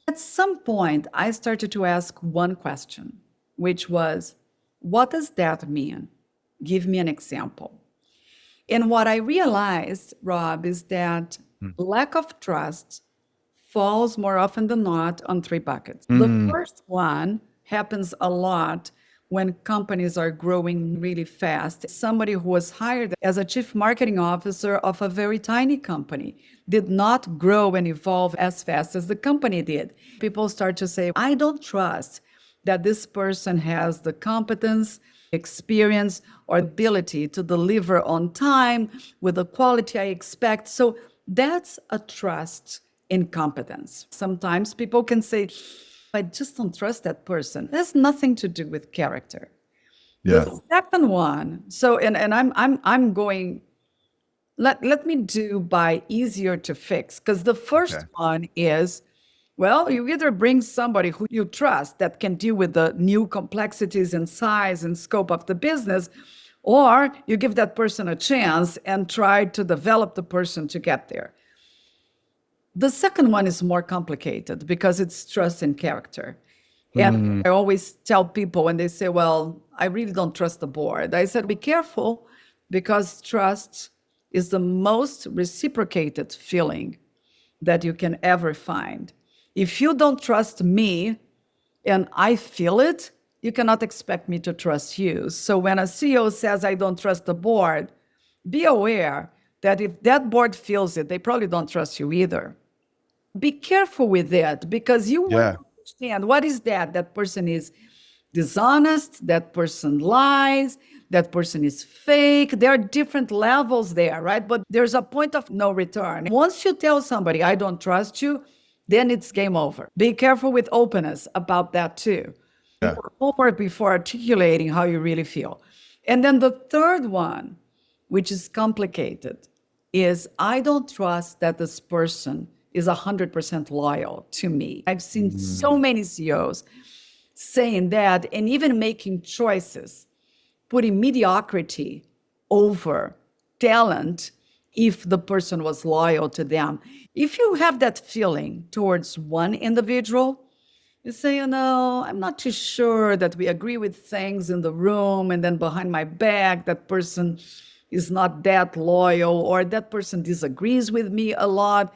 At some point, I started to ask one question, which was, what does that mean? Give me an example. And what I realized, Rob, is that lack of trust falls more often than not on three buckets. The first one happens a lot when companies are growing really fast. Somebody who was hired as a chief marketing officer of a very tiny company did not grow and evolve as fast as the company did. People start to say, I don't trust that this person has the competence, experience, or ability to deliver on time with the quality I expect. So that's a trust incompetence. Sometimes people can say, I just don't trust that person. It has nothing to do with character. Yeah. The second one, so and I'm going, let me do by easier to fix, because the first one is, well, you either bring somebody who you trust that can deal with the new complexities and size and scope of the business, or you give that person a chance and try to develop the person to get there. The second one is more complicated because it's trust and character. And I always tell people when they say, well, I really don't trust the board. I said, be careful, because trust is the most reciprocated feeling that you can ever find. If you don't trust me and I feel it, you cannot expect me to trust you. So when a CEO says, I don't trust the board, be aware that if that board feels it, they probably don't trust you either. Be careful with that, because you want to understand what is that. That person is dishonest, that person lies, that person is fake. There are different levels there, right? But there's a point of no return. Once you tell somebody, I don't trust you, then it's game over. Be careful with openness about that too. Homework before articulating how you really feel. And then the third one, which is complicated, is I don't trust that this person is 100% loyal to me. I've seen so many CEOs saying that, and even making choices, putting mediocrity over talent if the person was loyal to them. If you have that feeling towards one individual, you say, you know, I'm not too sure that we agree with things in the room, and then behind my back, that person is not that loyal, or that person disagrees with me a lot.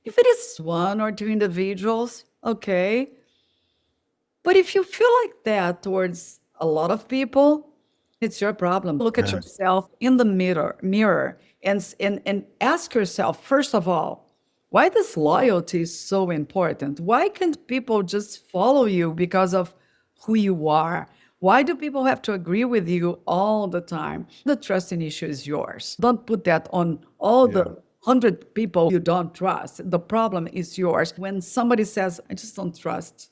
If it is one or two individuals, okay. But if you feel like that towards a lot of people, it's your problem. Look at yourself in the mirror and ask yourself, first of all, why this loyalty is so important? Why can't people just follow you because of who you are? Why do people have to agree with you all the time? The trusting issue is yours. Don't put that on all the 100 people you don't trust. The problem is yours. When somebody says, I just don't trust,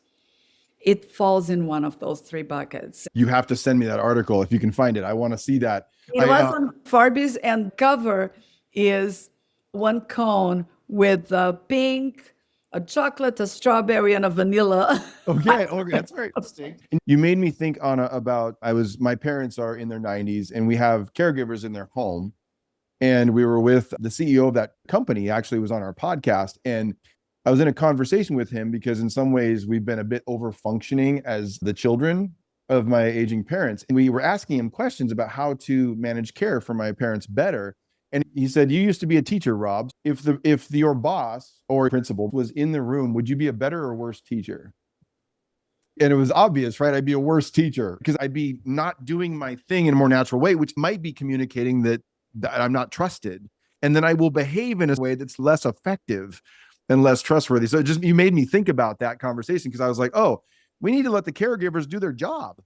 it falls in one of those three buckets. You have to send me that article if you can find it. I want to see that. It was on Forbes, and cover is one cone with a pink, a chocolate, a strawberry, and a vanilla. Okay, that's very interesting. And you made me think, Ana, about my parents are in their 90s, and we have caregivers in their home. And we were with the CEO of that company, actually was on our podcast. And I was in a conversation with him because in some ways we've been a bit over functioning as the children of my aging parents. And we were asking him questions about how to manage care for my parents better. And he said, you used to be a teacher, Rob. If your boss or principal was in the room, would you be a better or worse teacher? And it was obvious, right? I'd be a worse teacher because I'd be not doing my thing in a more natural way, which might be communicating that I'm not trusted. And then I will behave in a way that's less effective and less trustworthy. So you made me think about that conversation, because I was like, oh, we need to let the caregivers do their job.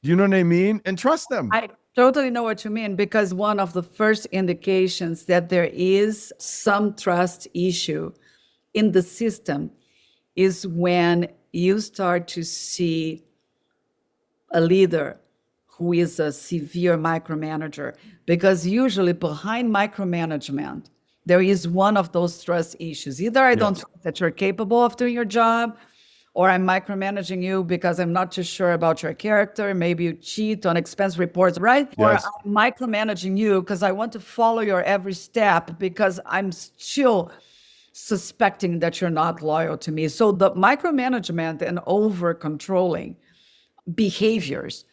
Do you know what I mean? And trust them. I totally know what you mean, because one of the first indications that there is some trust issue in the system is when you start to see a leader who is a severe micromanager, because usually behind micromanagement, there is one of those trust issues. Either I don't Yes. think that you're capable of doing your job, or I'm micromanaging you because I'm not too sure about your character. Maybe you cheat on expense reports, right? Or Yes. I'm micromanaging you because I want to follow your every step because I'm still suspecting that you're not loyal to me. So the micromanagement and over controlling behaviors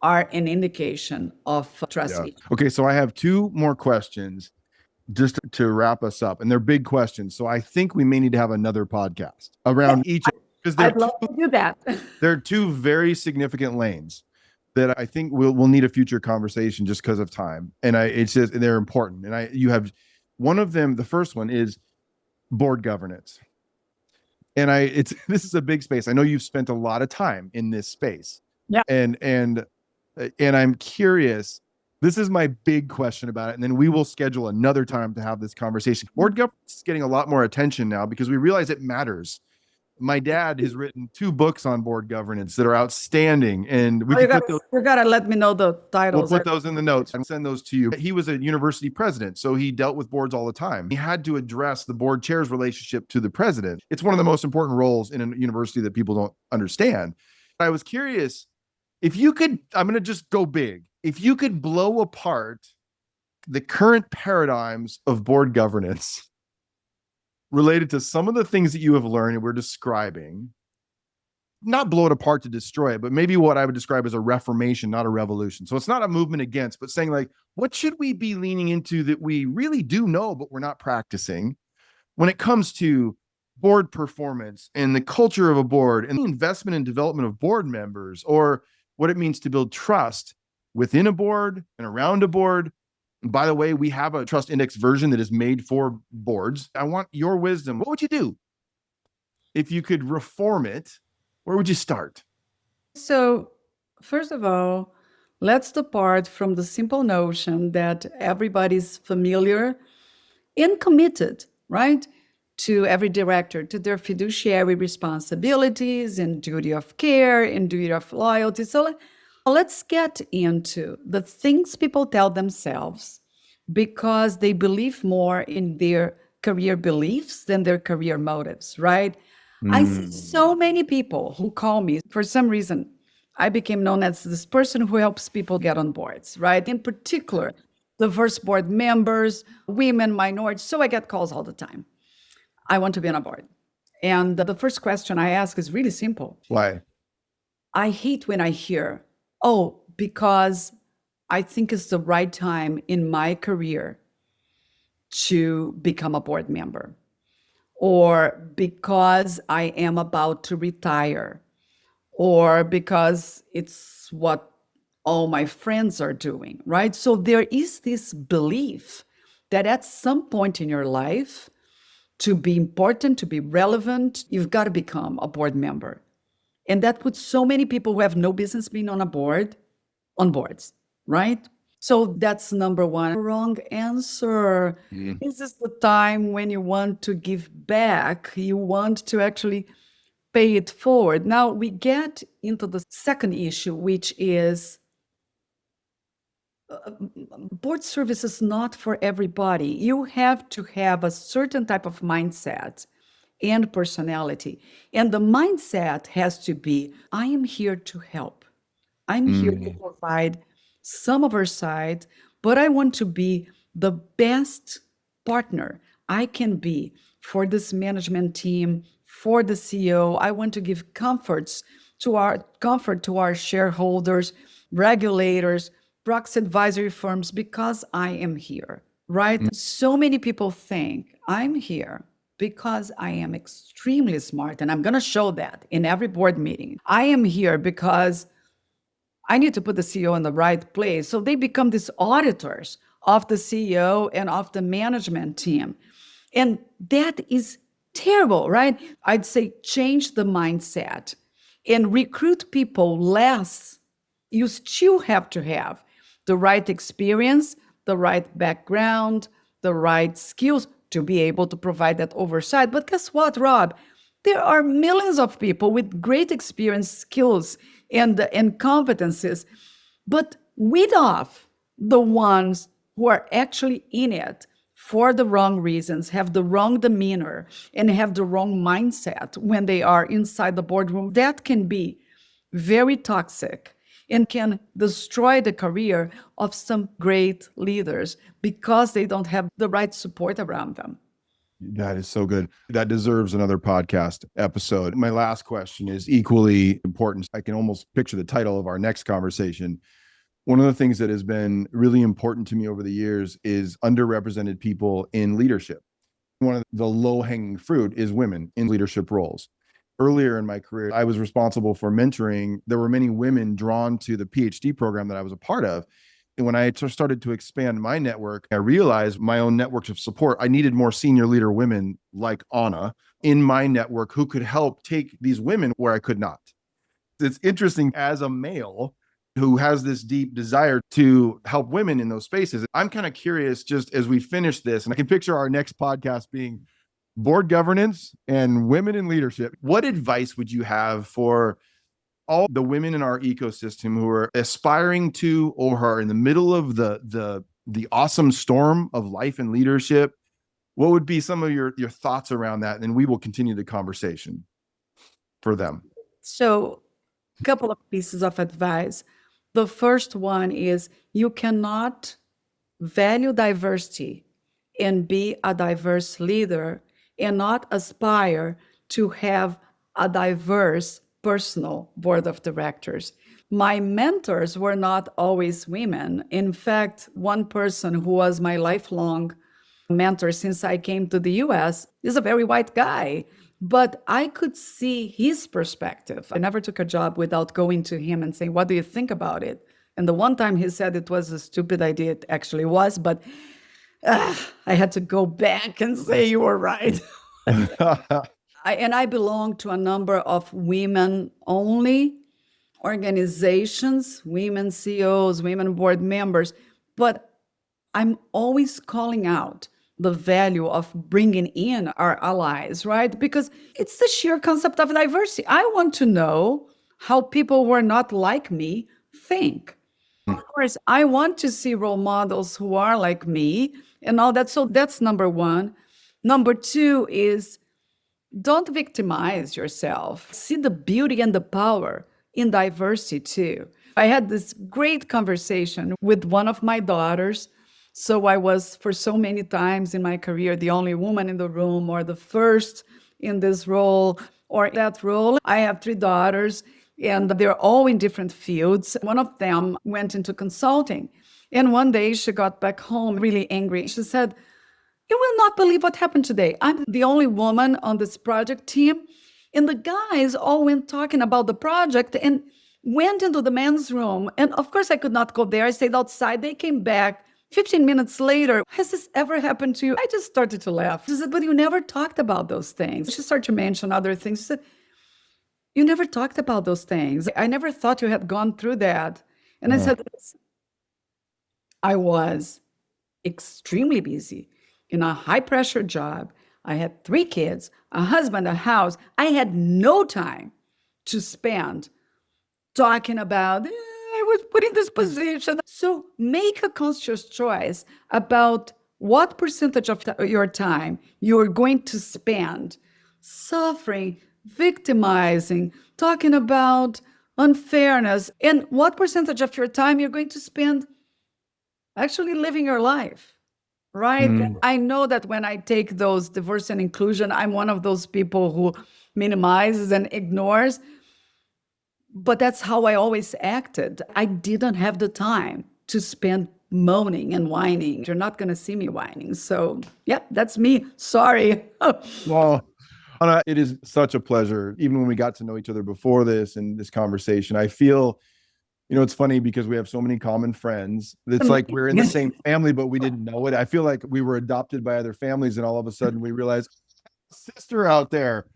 are an indication of trust Yeah. issues. Okay. So I have two more questions just to wrap us up, and they're big questions. So I think we may need to have another podcast around each, because I'd love to do that. they're two very significant lanes that I think we'll need a future conversation just because of time. And it's just, they're important. And you have one of them. The first one is board governance. And this is a big space. I know you've spent a lot of time in this space. Yeah. And I'm curious. This is my big question about it. And then we will schedule another time to have this conversation. Board governance is getting a lot more attention now because we realize it matters. My dad has written 2 books on board governance that are outstanding, and you gotta let me know the titles. We'll put those in the notes and send those to you. He was a university president, so he dealt with boards all the time. He had to address the board chair's relationship to the president. It's one of the most important roles in a university that people don't understand. I was curious if you could, I'm going to just go big. If you could blow apart the current paradigms of board governance related to some of the things that you have learned and we're describing, not blow it apart to destroy it, but maybe what I would describe as a reformation, not a revolution. So it's not a movement against, but saying like, what should we be leaning into that we really do know, but we're not practicing when it comes to board performance and the culture of a board and the investment and development of board members, or what it means to build trust within a board and around a board. And by the way, we have a trust index version that is made for boards. I want your wisdom. What would you do if you could reform it? Where would you start? So, first of all, let's depart from the simple notion that everybody's familiar and committed, right, to every director, to their fiduciary responsibilities and duty of care and duty of loyalty. So let's get into the things people tell themselves because they believe more in their career beliefs than their career motives, right? I see so many people who call me. For some reason, I became known as this person who helps people get on boards, right? In particular, diverse board members, women, minorities. So I get calls all the time. I want to be on a board. And the first question I ask is really simple. Why? I hate when I hear, oh, because I think it's the right time in my career to become a board member, or because I am about to retire, or because it's what all my friends are doing, right? So there is this belief that at some point in your life, to be important, to be relevant, you've got to become a board member. And that puts so many people who have no business being on a board on boards, right? So that's number one. Wrong answer. This is the time when you want to give back. You want to actually pay it forward. Now we get into the second issue, which is board service is not for everybody. You have to have a certain type of mindset and personality. And the mindset has to be, I am here to help. I'm here to provide some oversight, but I want to be the best partner I can be for this management team, for the CEO. I want to give comfort to our shareholders, regulators, proxy advisory firms, because I am here, right? So many people think I'm here because I am extremely smart, and I'm going to show that in every board meeting. I am here because I need to put the CEO in the right place. So they become these auditors of the CEO and of the management team. And that is terrible, right? I'd say change the mindset and recruit people less you still have to have the right experience, the right background, the right skills to be able to provide that oversight. But guess what, Rob? There are millions of people with great experience, skills, and competencies, but weed off the ones who are actually in it for the wrong reasons, have the wrong demeanor, and have the wrong mindset when they are inside the boardroom. That can be very toxic and can destroy the career of some great leaders because they don't have the right support around them. That is so good. That deserves another podcast episode. My last question is equally important. I can almost picture the title of our next conversation. One of the things that has been really important to me over the years is underrepresented people in leadership. One of the low-hanging fruit is women in leadership roles. Earlier in my career, I was responsible for mentoring. There were many women drawn to the PhD program that I was a part of. And when I started to expand my network, I realized my own networks of support, I needed more senior leader women like Ana in my network who could help take these women where I could not. It's interesting, as a male who has this deep desire to help women in those spaces, I'm kind of curious, just as we finish this, and I can picture our next podcast being board governance and women in leadership. What advice would you have for all the women in our ecosystem who are aspiring to or are in the middle of the awesome storm of life and leadership? What would be some of your thoughts around that? And we will continue the conversation for them. So, a couple of pieces of advice. The first one is you cannot value diversity and be a diverse leader and not aspire to have a diverse personal board of directors. My mentors were not always women. In fact, one person who was my lifelong mentor since I came to the US is a very white guy, but I could see his perspective. I never took a job without going to him and saying, "What do you think about it?" And the one time he said it was a stupid idea, it actually was, but I had to go back and say, "You were right." I belong to a number of women-only organizations, women CEOs, women board members, but I'm always calling out the value of bringing in our allies, right? Because it's the sheer concept of diversity. I want to know how people who are not like me think. Of course, I want to see role models who are like me and all that. So that's number one. Number two is don't victimize yourself. See the beauty and the power in diversity too. I had this great conversation with one of my daughters. So I was, for so many times in my career, the only woman in the room or the first in this role or that role. I have three daughters and they're all in different fields. One of them went into consulting. And one day she got back home really angry. She said, "You will not believe what happened today. I'm the only woman on this project team. And the guys all went talking about the project and went into the men's room. And of course, I could not go there. I stayed outside. They came back 15 minutes later. Has this ever happened to you?" I just started to laugh. She said, "But you never talked about those things." She started to mention other things. She said, "You never talked about those things. I never thought you had gone through that." And I said, "I was extremely busy in a high pressure job. I had 3 kids, a husband, a house. I had no time to spend talking about, I was put in this position." So make a conscious choice about what percentage of your time you're going to spend suffering, victimizing, talking about unfairness, and what percentage of your time you're going to spend actually living your life. Right? I know that when I take those diversity and inclusion, I'm one of those people who minimizes and ignores. But that's how I always acted. I didn't have the time to spend moaning and whining. You're not going to see me whining. So, yeah, that's me. Sorry. Well, Ana, it is such a pleasure. Even when we got to know each other before this and this conversation, I feel, it's funny because we have so many common friends. It's like we're in the same family, but we didn't know it. I feel like we were adopted by other families, and all of a sudden we realized, sister out there.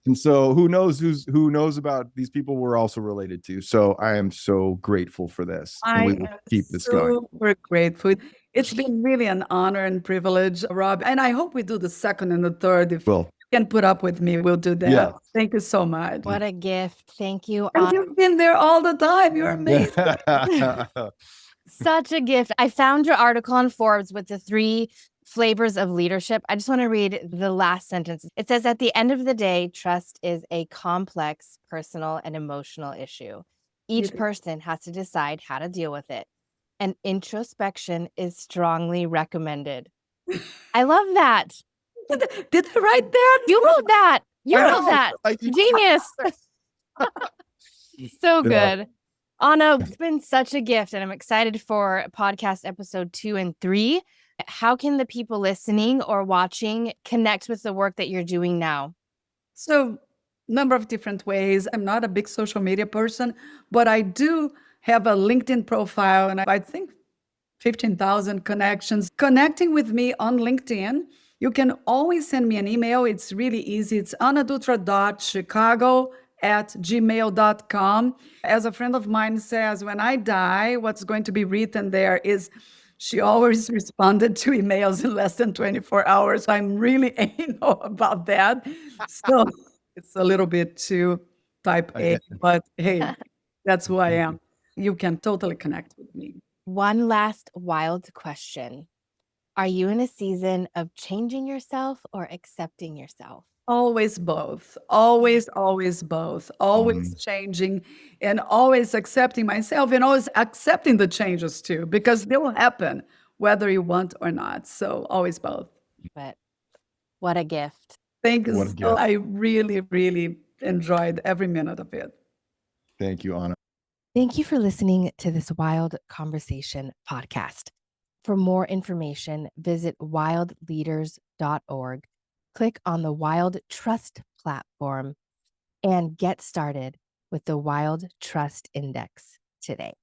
And so who knows about these people we're also related to. So I am so grateful for this. And we I will am keep this going. super grateful. It's been really an honor and privilege, Rob. And I hope we do the second and the third. If Well, you can put up with me, we'll do that. yeah. Thank you so much. What a gift. Thank you, And Ana. you've been there all the time. You're amazing. Such a gift. I found your article on Forbes with the 3 flavors of leadership. I just want to read the last sentence. It says, at the end of the day, trust is a complex personal and emotional issue. Each person has to decide how to deal with it. And introspection is strongly recommended. I love that. Did I write that? You wrote that. You I wrote know. that. Genius. So Yeah. good. Ana, it's been such a gift, and I'm excited for podcast episode 2 and 3. How can the people listening or watching connect with the work that you're doing now? So, number of different ways. I'm not a big social media person, but I do have a LinkedIn profile, and I think 15,000 connections. Connecting with me on LinkedIn, you can always send me an email. It's really easy. It's anadutra.chicago@gmail.com. As a friend of mine says, when I die, what's going to be written there is she always responded to emails in less than 24 hours. I'm really anal about that. So it's a little bit too type A, but hey, that's who I am. You can totally connect with me. One last wild question. Are you in a season of changing yourself or accepting yourself? Always both. Always, always both. Always changing and always accepting myself and always accepting the changes too, because they will happen whether you want or not. So always both. But what a gift. Thank you. What a So gift. I really, really enjoyed every minute of it. Thank you, Ana. Thank you for listening to this Wild Conversation podcast. For more information, visit wildleaders.org, click on the Wild Trust platform, and get started with the Wild Trust Index today.